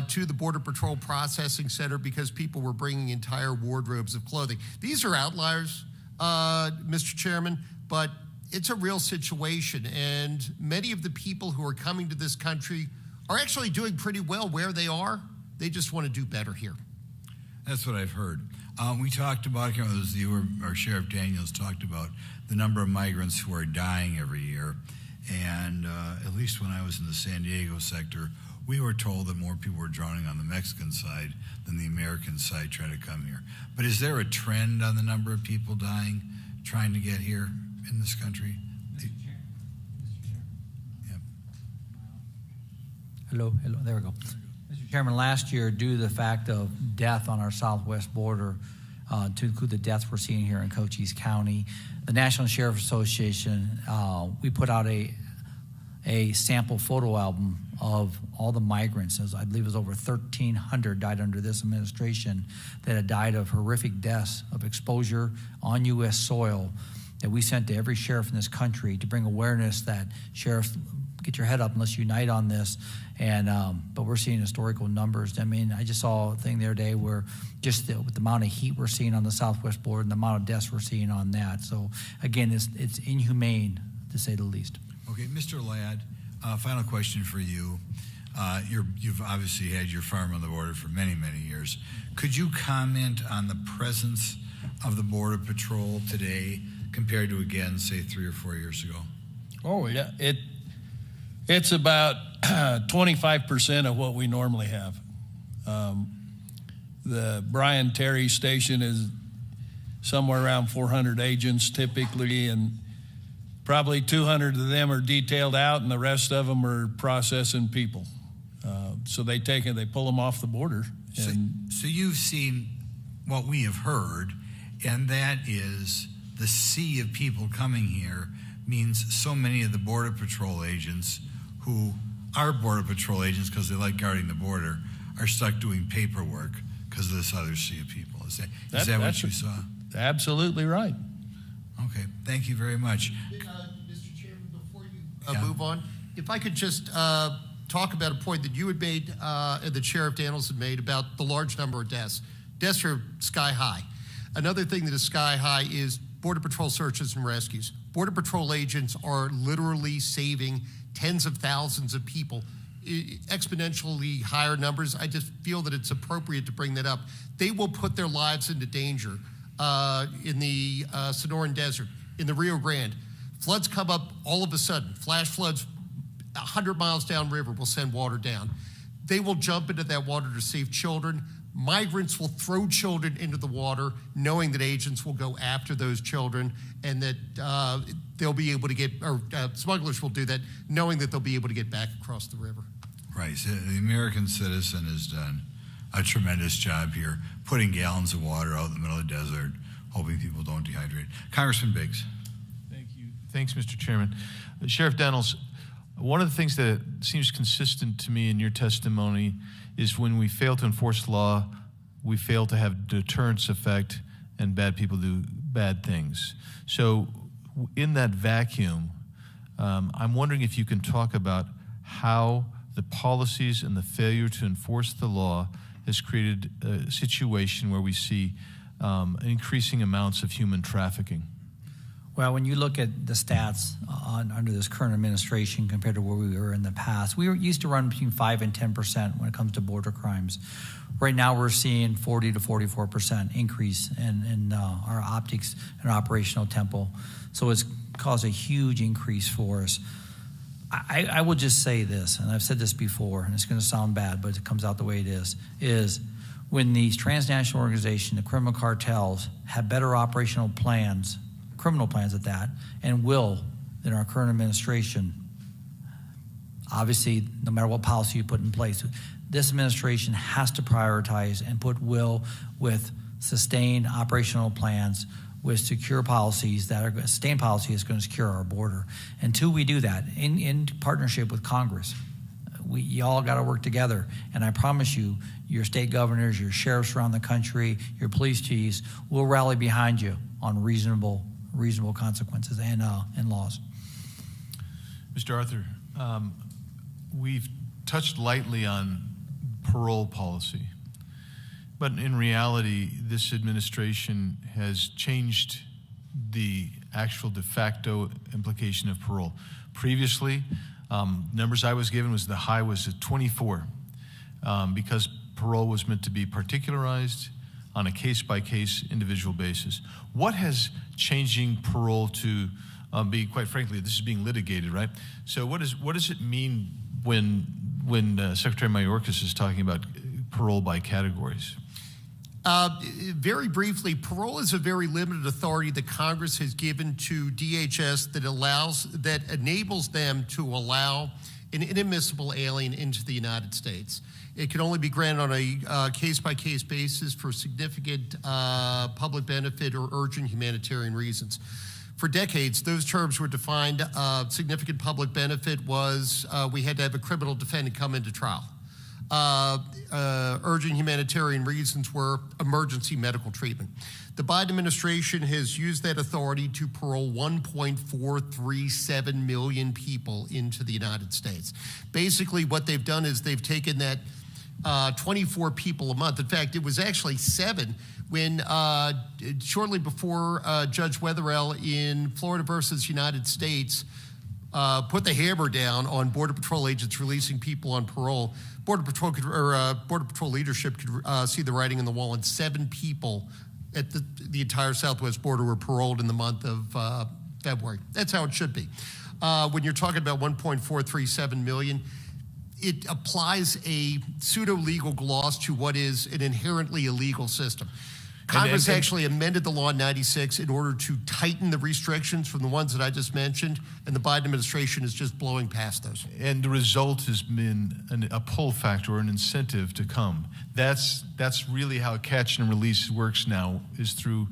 to the Border Patrol Processing Center because people were bringing entire wardrobes of clothing. These are outliers, Mr. Chairman, but it's a real situation. And many of the people who are coming to this country are actually doing pretty well where they are. They just want to do better here. That's what I've heard. We talked about, I can't remember if it was you or Sheriff Daniels talked about the number of migrants who are dying every year. And at least when I was in the San Diego sector, we were told that more people were drowning on the Mexican side than the American side trying to come here. But is there a trend on the number of people dying trying to get here in this country? Yep. Hello, there we go. Mr. Chairman, last year, due to the fact of death on our southwest border, to include the deaths we're seeing here in Cochise County, the National Sheriff Association, we put out a sample photo album of all the migrants. I believe it was over 1,300 died under this administration that had died of horrific deaths of exposure on U.S. soil that we sent to every sheriff in this country to bring awareness that sheriffs, get your head up and let's unite on this. And but we're seeing historical numbers. I mean, I just saw a thing the other day where just with the amount of heat we're seeing on the southwest border and the amount of deaths we're seeing on that. So again, it's inhumane to say the least. Okay, Mr. Ladd, final question for you. You've obviously had your farm on the border for many, many years. Could you comment on the presence of the Border Patrol today compared to, again, say 3 or 4 years ago? Oh, yeah. It's about 25% of what we normally have. The Brian Terry station is somewhere around 400 agents typically, and probably 200 of them are detailed out, and the rest of them are processing people. So they pull them off the border. So you've seen what we have heard, and that is the sea of people coming here means so many of the Border Patrol agents who are Border Patrol agents because they like guarding the border are stuck doing paperwork because of this other sea of people. Is that what you saw? Absolutely right. Okay, thank you very much. Mr. Chairman, before you move on, if I could just talk about a point that you had made, that Sheriff Daniels had made about the large number of deaths. Deaths are sky high. Another thing that is sky high is Border Patrol searches and rescues. Border Patrol agents are literally saving tens of thousands of people exponentially higher numbers. I just feel that it's appropriate to bring that up. They will put their lives into danger in the Sonoran Desert, in the Rio Grande. Floods come up all of a sudden. Flash floods 100 miles downriver will send water down. They will jump into that water to save children. Migrants will throw children into the water, knowing that agents will go after those children, and that they'll be able to get, or smugglers will do that, knowing that they'll be able to get back across the river. Right. So the American citizen has done a tremendous job here, putting gallons of water out in the middle of the desert, hoping people don't dehydrate. Congressman Biggs. Thank you. Thanks, Mr. Chairman. Sheriff Daniels, one of the things that seems consistent to me in your testimony is when we fail to enforce law, we fail to have deterrence effect, and bad people do bad things. So in that vacuum, I'm wondering if you can talk about how the policies and the failure to enforce the law has created a situation where we see increasing amounts of human trafficking. Well, when you look at the stats under this current administration compared to where we were in the past, we used to run between 5 and 10% when it comes to border crimes. Right now, we're seeing 40 to 44% increase in our optics and operational tempo. So it's caused a huge increase for us. I will just say this, and I've said this before, and it's going to sound bad, but it comes out the way it is when these transnational organizations, the criminal cartels, have better operational plans, criminal plans at that, and will than our current administration. Obviously, no matter what policy you put in place, this administration has to prioritize and put will with sustained operational plans with secure policies that are sustained policy is going to secure our border. Until we do that in partnership with Congress, you all got to work together. And I promise you, your state governors, your sheriffs around the country, your police chiefs will rally behind you on reasonable consequences and laws. Mr. Arthur, we've touched lightly on parole policy, but in reality, this administration has changed the actual de facto implication of parole. Previously, numbers I was given was the high was at 24 because parole was meant to be particularized on a case-by-case individual basis. What has changing parole to be, quite frankly, this is being litigated, right? So what does it mean when Secretary Mayorkas is talking about parole by categories? Very briefly, parole is a very limited authority that Congress has given to DHS that enables them to allow an inadmissible alien into the United States. It can only be granted on a case-by-case basis for significant public benefit or urgent humanitarian reasons. For decades, those terms were defined. Significant public benefit was we had to have a criminal defendant come into trial. Urgent humanitarian reasons were emergency medical treatment. The Biden administration has used that authority to parole 1.437 million people into the United States. Basically, what they've done is they've taken that 24 people a month. In fact, it was actually 7 when shortly before Judge Wetherell in Florida versus United States put the hammer down on Border Patrol agents releasing people on parole. Border Patrol leadership could see the writing on the wall, and 7 people at the entire southwest border were paroled in the month of February. That's how it should be. When you're talking about 1.437 million, it applies a pseudo-legal gloss to what is an inherently illegal system. Congress actually amended the law in '96 in order to tighten the restrictions from the ones that I just mentioned, and the Biden administration is just blowing past those. And the result has been a pull factor or an incentive to come. That's really how catch and release works now, is through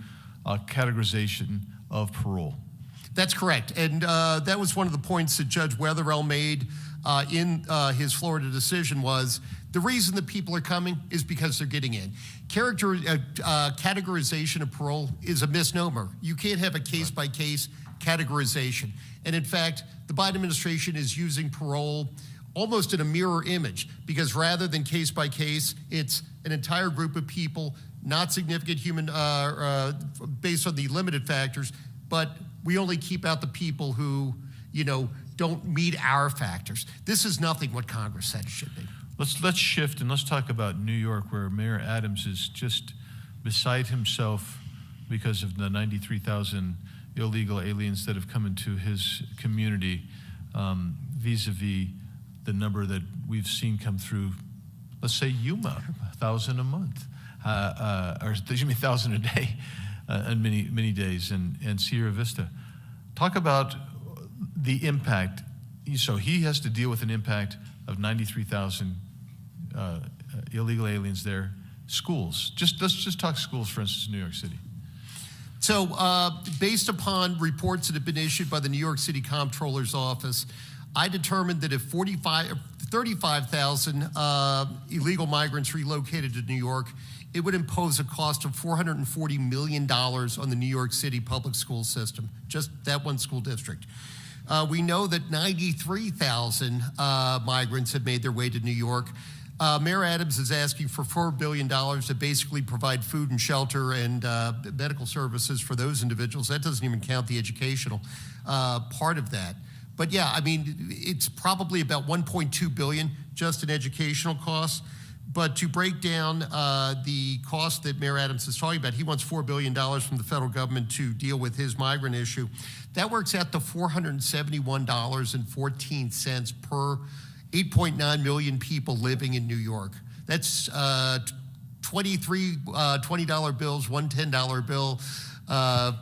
categorization of parole. That's correct. And that was one of the points that Judge Wetherell made in his Florida decision was the reason that people are coming is because they're getting in. Categorization of parole is a misnomer. You can't have a case-by-case categorization. And in fact, the Biden administration is using parole almost in a mirror image because rather than case-by-case, it's an entire group of people, not significant human, based on the limited factors, but we only keep out the people who, don't meet our factors. This is nothing what Congress said it should be. Let's shift and let's talk about New York, where Mayor Adams is just beside himself because of the 93,000 illegal aliens that have come into his community, vis-a-vis the number that we've seen come through, let's say Yuma, 1,000 a month, or 1,000 a day, in many days, and Sierra Vista. Talk about the impact. So he has to deal with an impact of 93,000 illegal aliens there. Schools. Let's just talk schools, for instance, in New York City. So based upon reports that have been issued by the New York City Comptroller's Office, I determined that if 35,000 illegal migrants relocated to New York, it would impose a cost of $440 million on the New York City public school system, just that one school district. We know that 93,000 migrants have made their way to New York. Mayor Adams is asking for $4 billion to basically provide food and shelter and medical services for those individuals. That doesn't even count the educational part of that. But yeah, I mean, it's probably about $1.2 billion just in educational costs. But to break down the cost that Mayor Adams is talking about, he wants $4 billion from the federal government to deal with his migrant issue. That works out to $471.14 per 8.9 million people living in New York. That's $20 bills, one $10 bill, a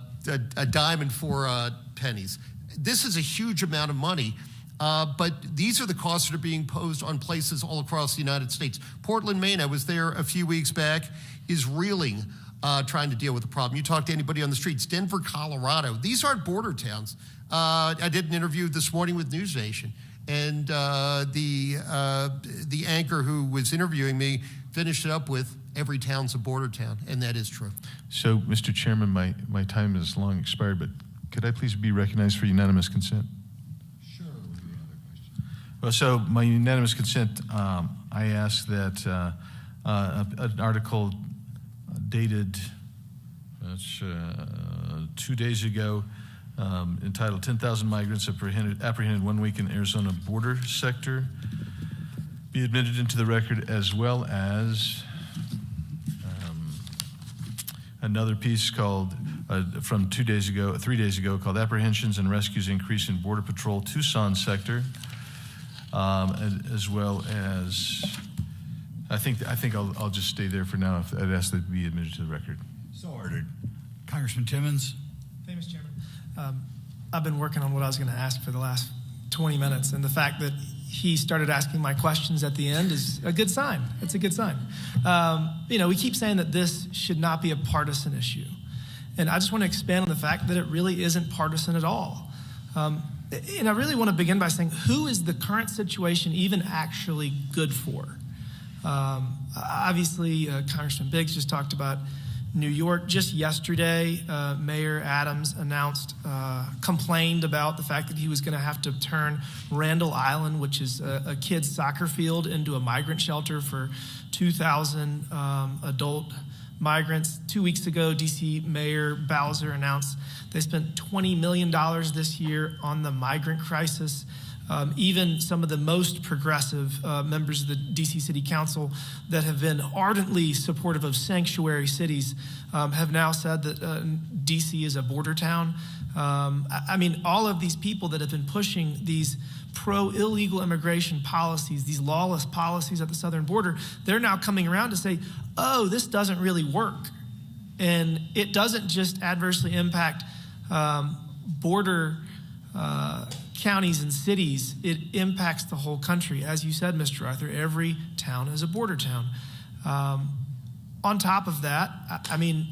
dime and 4 pennies. This is a huge amount of money, but these are the costs that are being imposed on places all across the United States. Portland, Maine, I was there a few weeks back, is reeling trying to deal with the problem. You talk to anybody on the streets. Denver, Colorado, these aren't border towns. I did an interview this morning with News Nation, and the anchor who was interviewing me finished it up with, every town's a border town, and that is true. So, Mr. Chairman, my time has long expired, but could I please be recognized for unanimous consent? Sure. Well, so my unanimous consent, I ask that an article dated 2 days ago, entitled 10,000 Migrants Apprehended 1 Week in Arizona Border Sector, be admitted into the record, as well as another piece called, from 3 days ago, called Apprehensions and Rescues Increase in Border Patrol Tucson Sector, as well as, I think I'll just stay there for now. If I'd ask that it be admitted to the record. So ordered. Congressman Timmons. Thank you, Mr. Chairman. I've been working on what I was going to ask for the last 20 minutes, and the fact that he started asking my questions at the end is a good sign. It's a good sign. We keep saying that this should not be a partisan issue, and I just want to expand on the fact that it really isn't partisan at all. And I really want to begin by saying, who is the current situation even actually good for? Obviously, Congressman Biggs just talked about New York. Just yesterday, Mayor Adams complained about the fact that he was going to have to turn Randall Island, which is a kid's soccer field, into a migrant shelter for 2,000 adult migrants. 2 weeks ago, D.C. Mayor Bowser announced they spent $20 million this year on the migrant crisis. Even some of the most progressive members of the D.C. City Council that have been ardently supportive of sanctuary cities have now said that D.C. is a border town. I mean, all of these people that have been pushing these pro-illegal immigration policies, these lawless policies at the southern border, they're now coming around to say, oh, this doesn't really work. And it doesn't just adversely impact border counties and cities, it impacts the whole country. As you said, Mr. Arthur, every town is a border town. On top of that, I mean,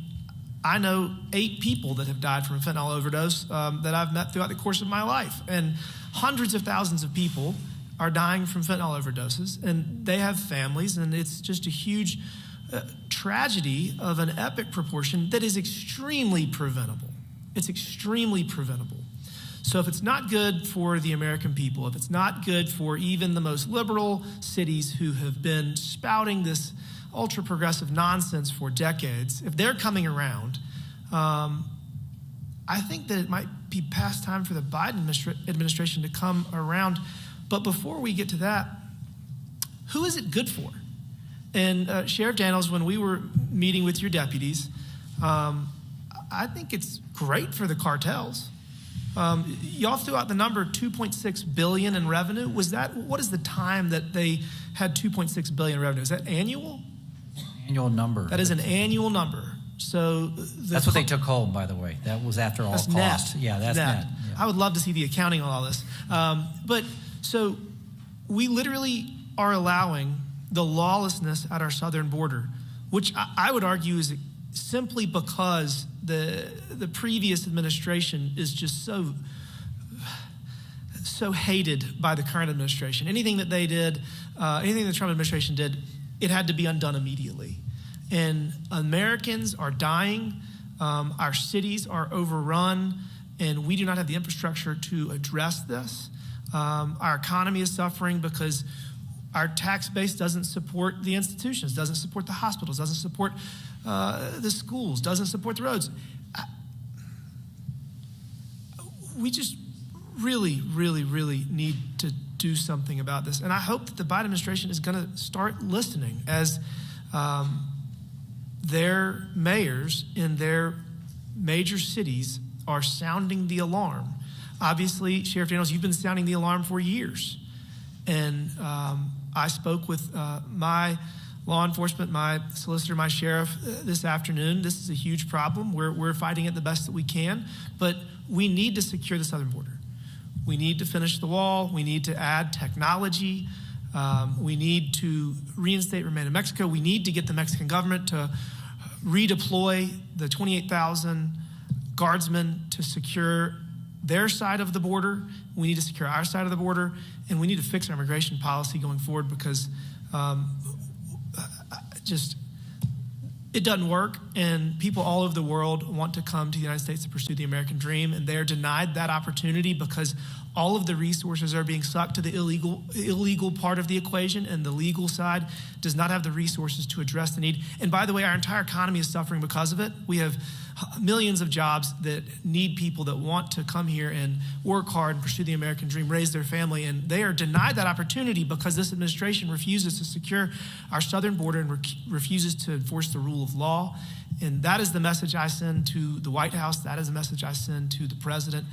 I know 8 people that have died from a fentanyl overdose that I've met throughout the course of my life. And hundreds of thousands of people are dying from fentanyl overdoses, and they have families, and it's just a huge tragedy of an epic proportion that is extremely preventable. It's extremely preventable. So if it's not good for the American people, if it's not good for even the most liberal cities who have been spouting this ultra-progressive nonsense for decades, if they're coming around, I think that it might be past time for the Biden administration to come around. But before we get to that, who is it good for? And Sheriff Daniels, when we were meeting with your deputies, I think it's great for the cartels. Y'all threw out the number $2.6 billion in revenue. What is the time that they had $2.6 billion in revenue? Is that annual? Annual number. That is an annual number. So that's what they took home, by the way. That was after all costs. Yeah, that's net. Yeah. I would love to see the accounting on all this. But so we literally are allowing the lawlessness at our southern border, which I would argue is simply because the previous administration is just so hated by the current administration. Anything that they did, anything the Trump administration did, it had to be undone immediately. And Americans are dying, our cities are overrun, and we do not have the infrastructure to address this. Our economy is suffering because our tax base doesn't support the institutions, doesn't support the hospitals, doesn't support the schools, doesn't support the roads. We just really, really, really need to do something about this. And I hope that the Biden administration is going to start listening as their mayors in their major cities are sounding the alarm. Obviously, Sheriff Daniels, you've been sounding the alarm for years. And I spoke with my law enforcement, my solicitor, my sheriff this afternoon. This is a huge problem. We're fighting it the best that we can, but we need to secure the southern border. We need to finish the wall. We need to add technology. We need to reinstate remain in Mexico. We need to get the Mexican government to redeploy the 28,000 guardsmen to secure their side of the border. We need to secure our side of the border, and we need to fix our immigration policy going forward because it doesn't work, and people all over the world want to come to the United States to pursue the American dream, and they're denied that opportunity because all of the resources are being sucked to the illegal part of the equation, and the legal side does not have the resources to address the need. And by the way, our entire economy is suffering because of it. We have millions of jobs that need people that want to come here and work hard and pursue the American dream, raise their family, and they are denied that opportunity because this administration refuses to secure our southern border and refuses to enforce the rule of law. And that is the message I send to the White House. That is the message I send to the president.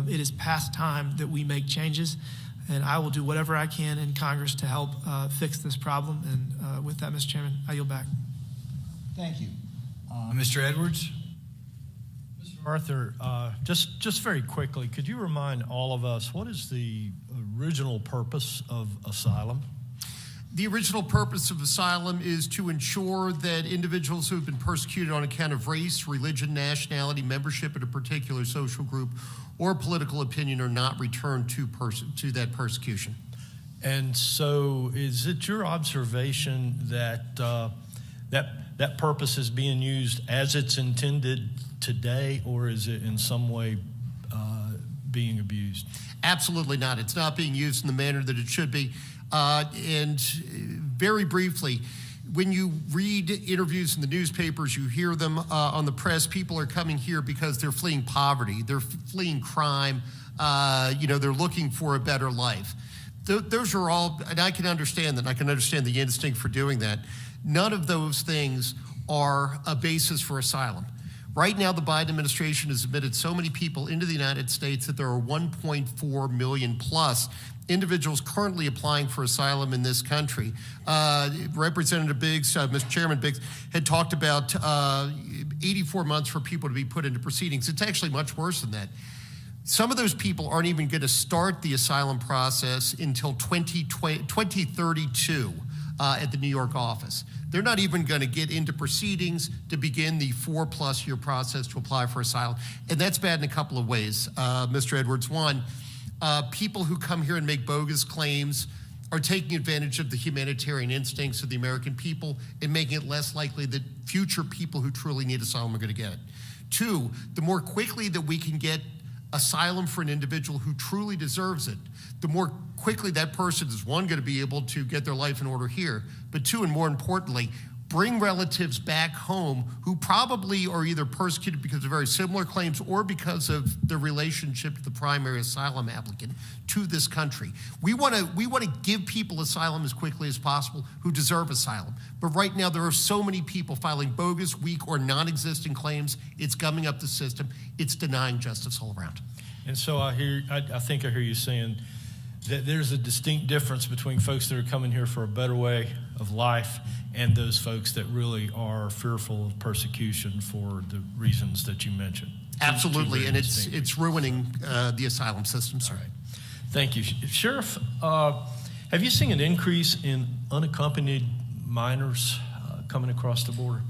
It is past time that we make changes, and I will do whatever I can in Congress to help fix this problem. And with that, Mr. Chairman, I yield back. Thank you. Mr. Edwards? Mr. Arthur, just very quickly, could you remind all of us what is the original purpose of asylum? The original purpose of asylum is to ensure that individuals who have been persecuted on account of race, religion, nationality, membership in a particular social group, or political opinion are not returned to that persecution. And so is it your observation that that purpose is being used as it's intended today, or is it in some way being abused? Absolutely not. It's not being used in the manner that it should be. And very briefly, when you read interviews in the newspapers, you hear them on the press, people are coming here because they're fleeing poverty, they're fleeing crime, they're looking for a better life. Those are all, and I can understand that, I can understand the instinct for doing that. None of those things are a basis for asylum. Right now, the Biden administration has admitted so many people into the United States that there are 1.4 million plus individuals currently applying for asylum in this country. Representative Biggs, Mr. Chairman Biggs, had talked about 84 months for people to be put into proceedings. It's actually much worse than that. Some of those people aren't even going to start the asylum process until 2032 at the New York office. They're not even going to get into proceedings to begin the 4+ year process to apply for asylum. And that's bad in a couple of ways, Mr. Edwards. One, people who come here and make bogus claims are taking advantage of the humanitarian instincts of the American people and making it less likely that future people who truly need asylum are going to get it. Two, the more quickly that we can get asylum for an individual who truly deserves it, the more quickly that person is, one, going to be able to get their life in order here, but two, and more importantly, bring relatives back home who probably are either persecuted because of very similar claims or because of their relationship to the primary asylum applicant to this country. We want to give people asylum as quickly as possible who deserve asylum. But right now there are so many people filing bogus, weak, or non-existent claims. It's gumming up the system. It's denying justice all around. And so I think I hear you saying that there's a distinct difference between folks that are coming here for a better way of life and those folks that really are fearful of persecution for the reasons that you mentioned. Absolutely, and it's ruining the asylum system, sir. All right. Thank you. Sheriff, have you seen an increase in unaccompanied minors coming across the border?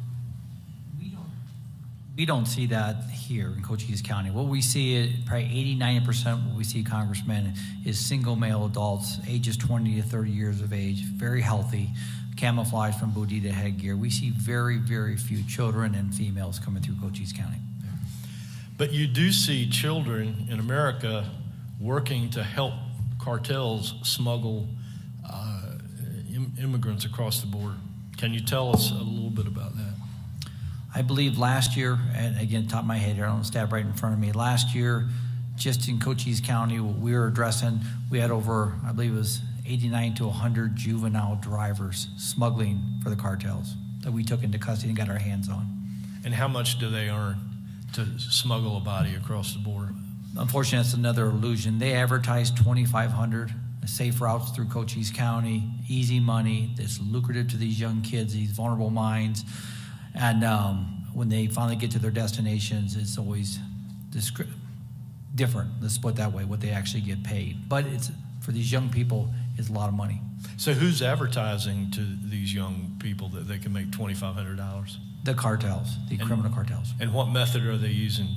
We don't see that here in Cochise County. What we see, probably 80-90% what we see, Congressman, is single male adults, ages 20 to 30 years of age, very healthy, camouflage from booty to headgear. We see very, very few children and females coming through Cochise County. But you do see children in America working to help cartels smuggle immigrants across the border. Can you tell us a little bit about that? I believe last year, and again, top of my head here, I don't stab right in front of me. Last year, just in Cochise County, what we were addressing, we had over, I believe it was 89 to 100 juvenile drivers smuggling for the cartels that we took into custody and got our hands on. And how much do they earn to smuggle a body across the border? Unfortunately, that's another illusion. They advertise 2,500 safe routes through Cochise County, easy money that's lucrative to these young kids, these vulnerable minds. And when they finally get to their destinations, it's always different. Let's put it that way, what they actually get paid. But it's for these young people, it's a lot of money. So who's advertising to these young people that they can make $2,500? The cartels, the criminal cartels. And what method are they using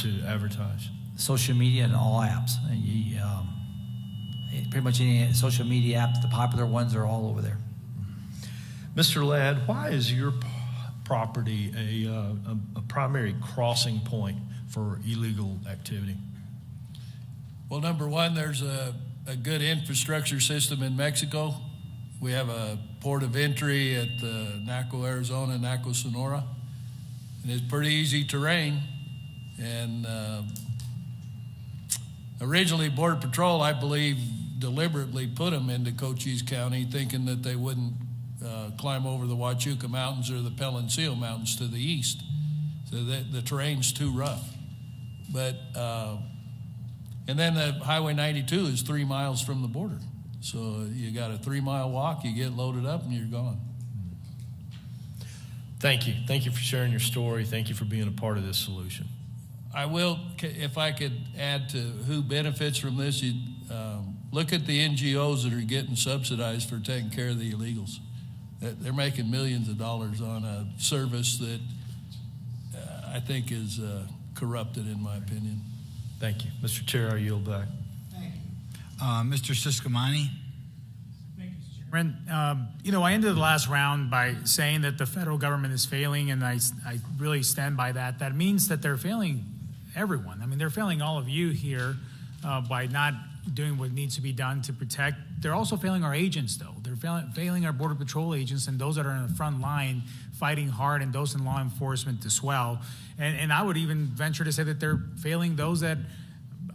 to advertise? Social media and all apps. Pretty much any social media apps, the popular ones are all over there. Mr. Ladd, why is your property a primary crossing point for illegal activity? Well, number one, there's a good infrastructure system in Mexico. We have a port of entry at Naco, Arizona, Naco, Sonora. And it's pretty easy terrain. And originally, Border Patrol, I believe, deliberately put them into Cochise County thinking that they wouldn't climb over the Huachuca Mountains or the Peloncillo Mountains to the east. So the terrain's too rough. But, and then the Highway 92 is 3 miles from the border. So you got a 3-mile walk, you get loaded up and you're gone. Thank you. Thank you for sharing your story. Thank you for being a part of this solution. I will, if I could add to who benefits from this, you look at the NGOs that are getting subsidized for taking care of the illegals. They're making millions of dollars on a service that I think is corrupted, in my opinion. Thank you. Mr. Chair, I yield back. Thank you. Mr. Subcommittee. Thank you, Mr. Chairman. I ended the last round by saying that the federal government is failing, and I really stand by that. That means that they're failing everyone. I mean, they're failing all of you here by not doing what needs to be done to protect. They're also failing our agents, though. They're failing our Border Patrol agents and those that are in the front line fighting hard, and those in law enforcement as well. And I would even venture to say that they're failing those that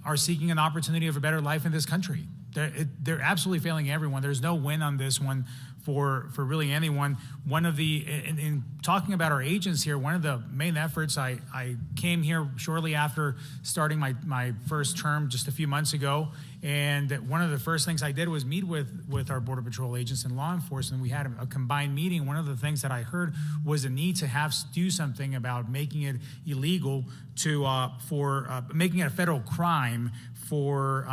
are seeking an opportunity of a better life in this country. They're absolutely failing everyone. There's no win on this one for really anyone. One of the, in talking about our agents here, one of the main efforts, I came here shortly after starting my first term just a few months ago, and one of the first things I did was meet with our Border Patrol agents and law enforcement. We had a combined meeting. One of the things that I heard was a need to do something about making it illegal for making it a federal crime for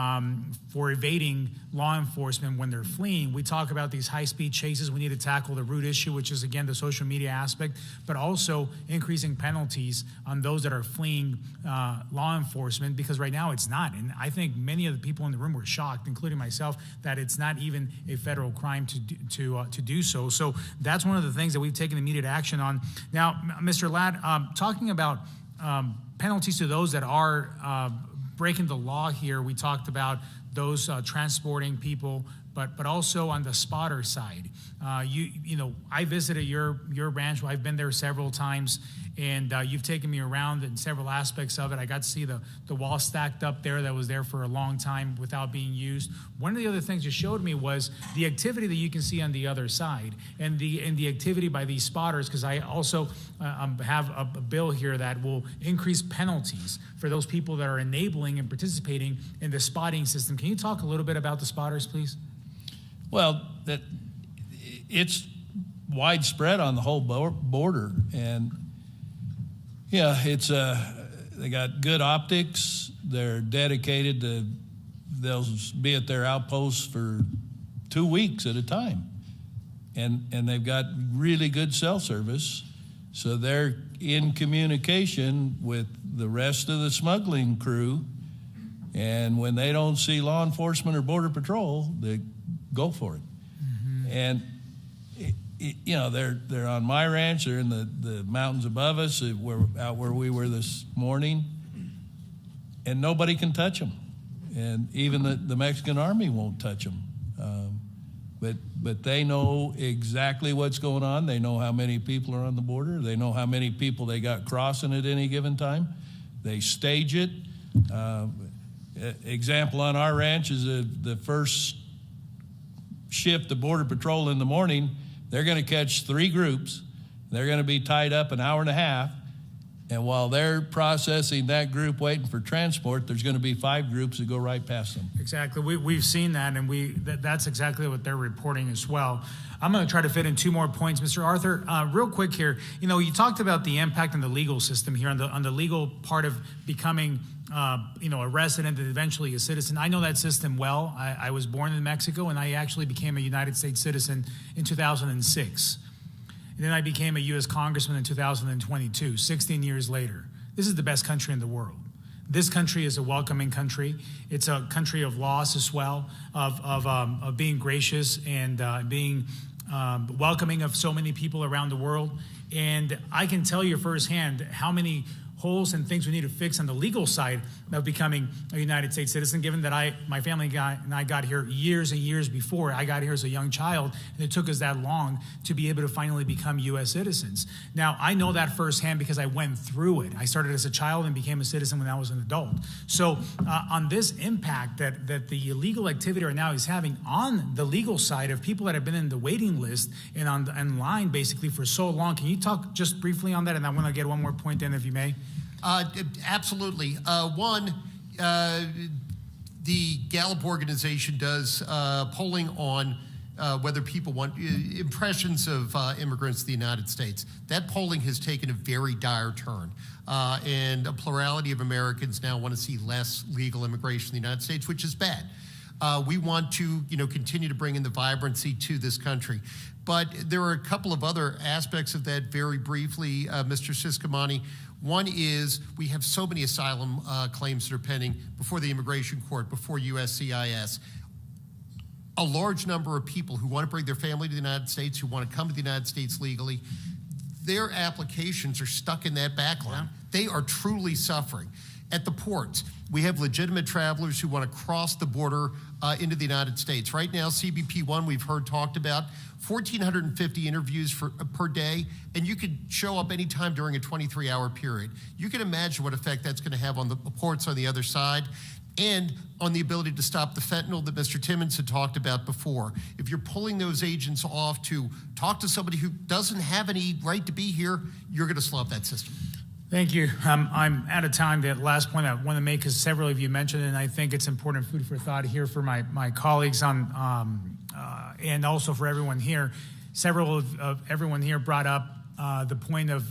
evading law enforcement when they're fleeing. We talk about these high-speed chases. We need to tackle the root issue, which is, again, the social media aspect, but also increasing penalties on those that are fleeing law enforcement, because right now it's not. And I think many of the people in the room were shocked, including myself, that it's not even a federal crime to do so. So that's one of the things that we've taken immediate action on. Now, Mr. Ladd, talking about penalties to those that are breaking the law here, we talked about those transporting people but also on the spotter side. I visited your ranch. I've been there several times, and you've taken me around in several aspects of it. I got to see the wall stacked up there that was there for a long time without being used. One of the other things you showed me was the activity that you can see on the other side, and the activity by these spotters, because I also have a bill here that will increase penalties for those people that are enabling and participating in the spotting system. Can you talk a little bit about the spotters, please? Well, it's widespread on the whole border, and yeah, it's they got good optics. They're dedicated to. They'll be at their outposts for 2 weeks at a time, and they've got really good cell service, so they're in communication with the rest of the smuggling crew. And when they don't see law enforcement or border patrol, they go for it. Mm-hmm. And they're on my ranch. They're in the mountains above us, out where we were this morning, and nobody can touch them. And even the Mexican army won't touch them. But they know exactly what's going on. They know how many people are on the border. They know how many people they got crossing at any given time. They stage it. Example on our ranch is the first shift of Border Patrol in the morning. They're going to catch 3 groups. They're going to be tied up an hour and a half. And while they're processing that group waiting for transport, there's going to be 5 groups that go right past them. Exactly. We've seen that, and that's exactly what they're reporting as well. I'm going to try to fit in 2 more points. Mr. Arthur, real quick here, you talked about the impact on the legal system here, on the legal part of becoming a resident and eventually a citizen. I know that system well. I was born in Mexico, and I actually became a United States citizen in 2006. And then I became a U.S. Congressman in 2022, 16 years later. This is the best country in the world. This country is a welcoming country. It's a country of laws as well, of being gracious and being welcoming of so many people around the world. And I can tell you firsthand how many holes and things we need to fix on the legal side of becoming a United States citizen, given that my family and I got here years and years before. I got here as a young child, and it took us that long to be able to finally become U.S. citizens. Now, I know that firsthand because I went through it. I started as a child and became a citizen when I was an adult. So on this impact that the illegal activity right now is having on the legal side of people that have been in the waiting list and on line basically for so long, can you talk just briefly on that? And I want to get one more point in, if you may. Absolutely. One, the Gallup organization does polling on whether people want impressions of immigrants to the United States. That polling has taken a very dire turn, and a plurality of Americans now want to see less legal immigration in the United States, which is bad. We want to, continue to bring in the vibrancy to this country. But there are a couple of other aspects of that very briefly, Mr. Subcommittee. One is we have so many asylum claims that are pending before the Immigration Court, before USCIS. A large number of people who want to bring their family to the United States, who want to come to the United States legally, their applications are stuck in that backlog. Yeah. They are truly suffering. At the ports, we have legitimate travelers who want to cross the border into the United States. Right now, CBP-1, we've heard talked about, 1,450 interviews per day, and you could show up anytime during a 23-hour period. You can imagine what effect that's going to have on the ports on the other side and on the ability to stop the fentanyl that Mr. Timmons had talked about before. If you're pulling those agents off to talk to somebody who doesn't have any right to be here, you're going to slow up that system. Thank you. I'm out of time. The last point I want to make is several of you mentioned, and I think it's important food for thought here for my colleagues and also for everyone here. Several of everyone here brought up the point of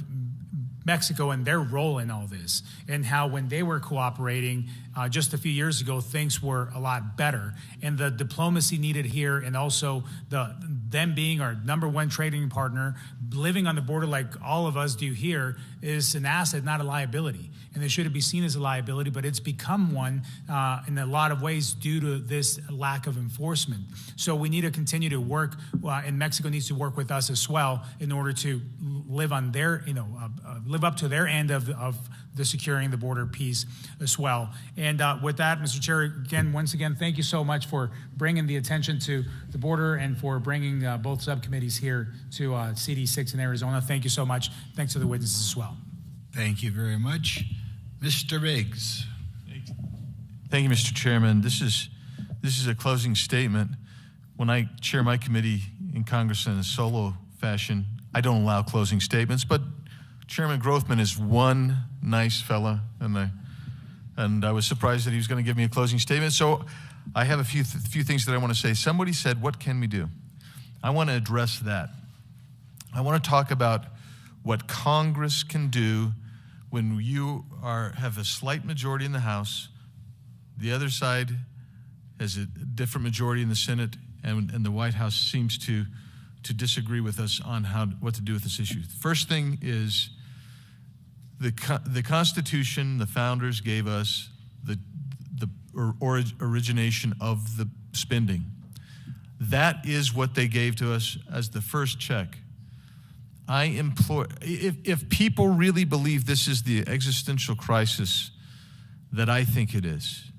Mexico and their role in all this, and how when they were cooperating just a few years ago, things were a lot better. And the diplomacy needed here, and also them being our #1 trading partner, living on the border like all of us do here is an asset, not a liability. And it shouldn't be seen as a liability, but it's become one in a lot of ways due to this lack of enforcement. So we need to continue to work, and Mexico needs to work with us as well in order to live on their, live up to their end of the securing the border piece as well. And with that, Mr. Chair, once again, thank you so much for bringing the attention to the border and for bringing both subcommittees here to CD6 in Arizona. Thank you so much. Thanks to the witnesses as well. Thank you very much. Mr. Biggs. Thank you, Mr. Chairman. This is a closing statement. When I chair my committee in Congress in a solo fashion, I don't allow closing statements, but Chairman Grothman is one nice fella, and I was surprised that he was going to give me a closing statement. So I have a few things that I want to say. Somebody said, what can we do? I want to address that. I want to talk about what Congress can do when you have a slight majority in the House, the other side has a different majority in the Senate, and the White House seems to disagree with us on what to do with this issue. The first thing is the Constitution, the founders gave us the origination of the spending. That is what they gave to us as the first check. I implore, if people really believe this is the existential crisis that I think it is,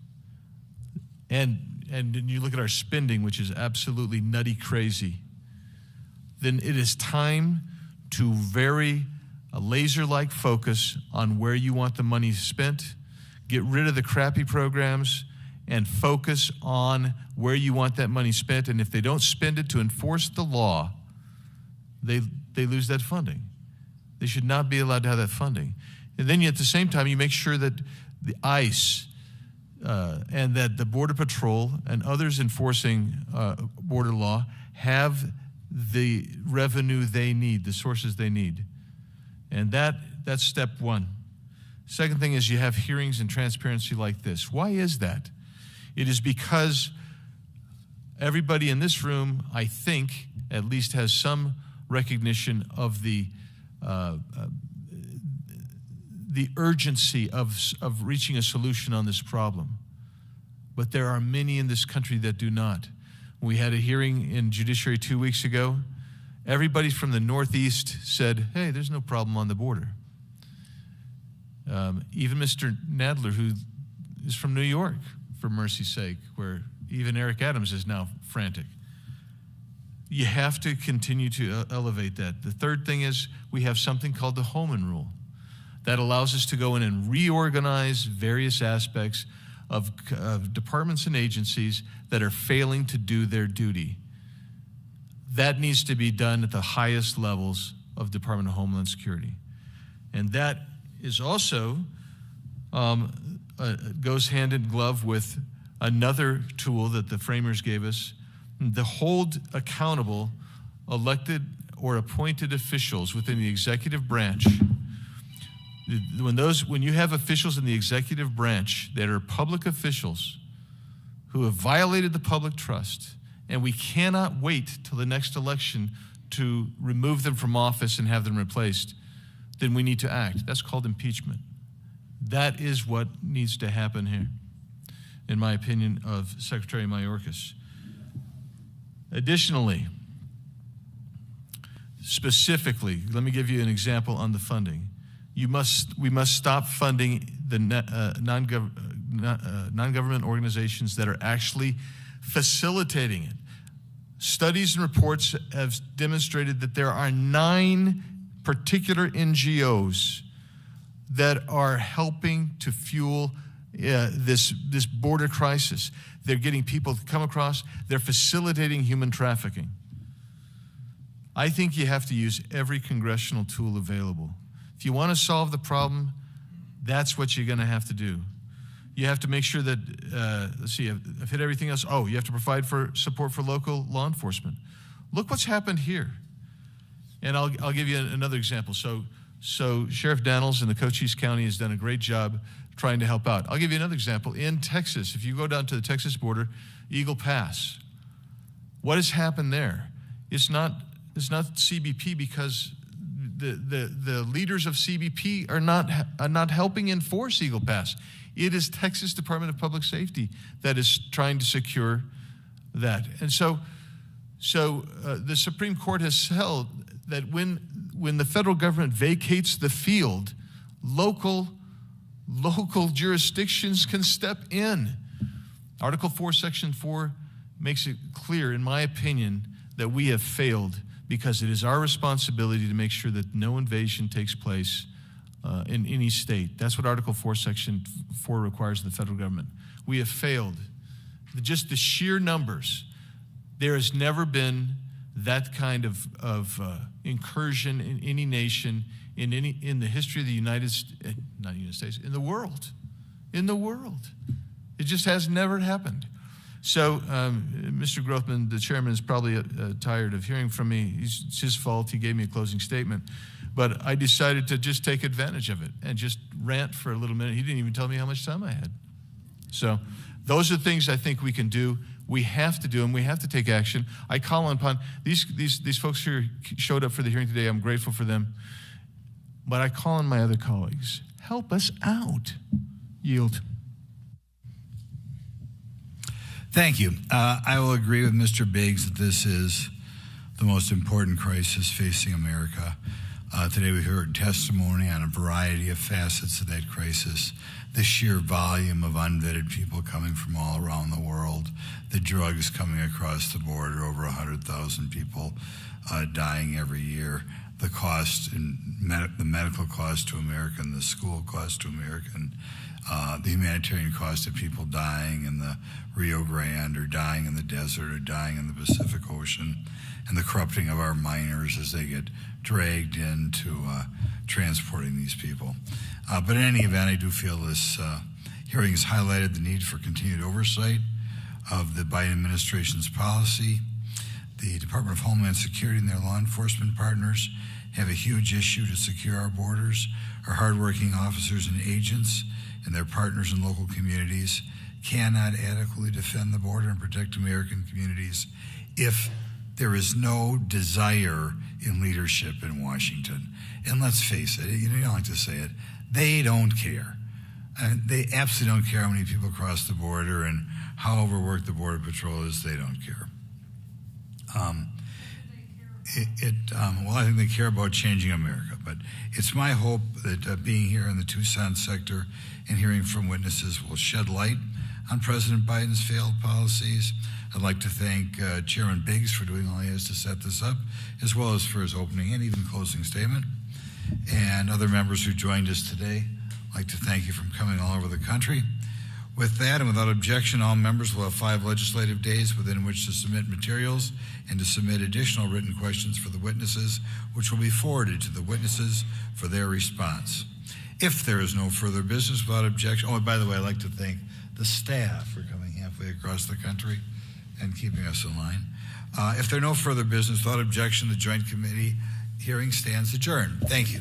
and you look at our spending, which is absolutely nutty crazy, then it is time to very laser-like focus on where you want the money spent, get rid of the crappy programs, and focus on where you want that money spent. And if they don't spend it to enforce the law, they lose that funding. They should not be allowed to have that funding. And then at the same time, you make sure that the ICE and that the Border Patrol and others enforcing border law have the revenue they need, the sources they need. And that's step one. Second thing is you have hearings and transparency like this. Why is that? It is because everybody in this room, I think, at least has some recognition of the urgency of reaching a solution on this problem. But there are many in this country that do not. We had a hearing in Judiciary 2 weeks ago. Everybody from the Northeast said, hey, there's no problem on the border. Even Mr. Nadler, who is from New York, for mercy's sake, where even Eric Adams is now frantic. You have to continue to elevate that. The third thing is we have something called the Holman Rule that allows us to go in and reorganize various aspects of departments and agencies that are failing to do their duty. That needs to be done at the highest levels of Department of Homeland Security. And that is also goes hand in glove with another tool that the framers gave us, the hold accountable elected or appointed officials within the executive branch. When you have officials in the executive branch that are public officials who have violated the public trust, and we cannot wait till the next election to remove them from office and have them replaced, then we need to act. That's called impeachment. That is what needs to happen here, in my opinion, of Secretary Mayorkas. Additionally, specifically, let me give you an example on the funding. We must stop funding the non-government organizations that are actually facilitating it. Studies and reports have demonstrated that there are 9 particular NGOs that are helping to fuel this border crisis. They're getting people to come across. They're facilitating human trafficking. I think you have to use every congressional tool available. If you want to solve the problem, that's what you're going to have to do. You have to make sure that, let's see, I've hit everything else. Oh, you have to provide for support for local law enforcement. Look what's happened here. And I'll give you another example. So Sheriff Daniels in the Cochise County has done a great job trying to help out. I'll give you another example. In Texas, if you go down to the Texas border, Eagle Pass, what has happened there? It's not CBP because the leaders of CBP are not helping enforce Eagle Pass. It is Texas Department of Public Safety that is trying to secure that. And so the Supreme Court has held that when the federal government vacates the field, local jurisdictions can step in. Article 4, Section 4 makes it clear, in my opinion, that we have failed because it is our responsibility to make sure that no invasion takes place in any state. That's what Article 4, Section 4 requires of the federal government. We have failed. Just the sheer numbers. There has never been that kind of incursion in any nation in the history of the United States, in the world. In the world. It just has never happened. So, Mr. Grothman, the chairman, is probably tired of hearing from me. It's his fault. He gave me a closing statement. But I decided to just take advantage of it and just rant for a little minute. He didn't even tell me how much time I had. So those are things I think we can do. We have to do them. We have to take action. I call upon these folks who showed up for the hearing today. I'm grateful for them. But I call on my other colleagues. Help us out. Yield. Thank you. I will agree with Mr. Biggs that this is the most important crisis facing America. Today we heard testimony on a variety of facets of that crisis, the sheer volume of unvetted people coming from all around the world, the drugs coming across the border, over 100,000 people dying every year, the cost, the medical cost to America, and the school cost to America, the humanitarian cost of people dying in the Rio Grande or dying in the desert or dying in the Pacific Ocean, and the corrupting of our miners as they get dragged into transporting these people. But in any event, I do feel this hearing has highlighted the need for continued oversight of the Biden administration's policy. The Department of Homeland Security and their law enforcement partners have a huge issue to secure our borders. Our hardworking officers and agents and their partners in local communities cannot adequately defend the border and protect American communities if there is no desire in leadership in Washington. And let's face it, you don't like to say it, they don't care. They absolutely don't care how many people cross the border and how overworked the Border Patrol is. They don't care. Well, I think they care about changing America, but it's my hope that being here in the Tucson sector and hearing from witnesses will shed light on President Biden's failed policies. I'd like to thank Chairman Biggs for doing all he has to set this up, as well as for his opening and even closing statement. And other members who joined us today, I'd like to thank you for coming all over the country. With that, and without objection, all members will have 5 legislative days within which to submit materials and to submit additional written questions for the witnesses, which will be forwarded to the witnesses for their response. If there is no further business without objection, and by the way, I'd like to thank the staff for coming halfway across the country and keeping us in line. If there are no further business without objection, the Joint Committee hearing stands adjourned. Thank you.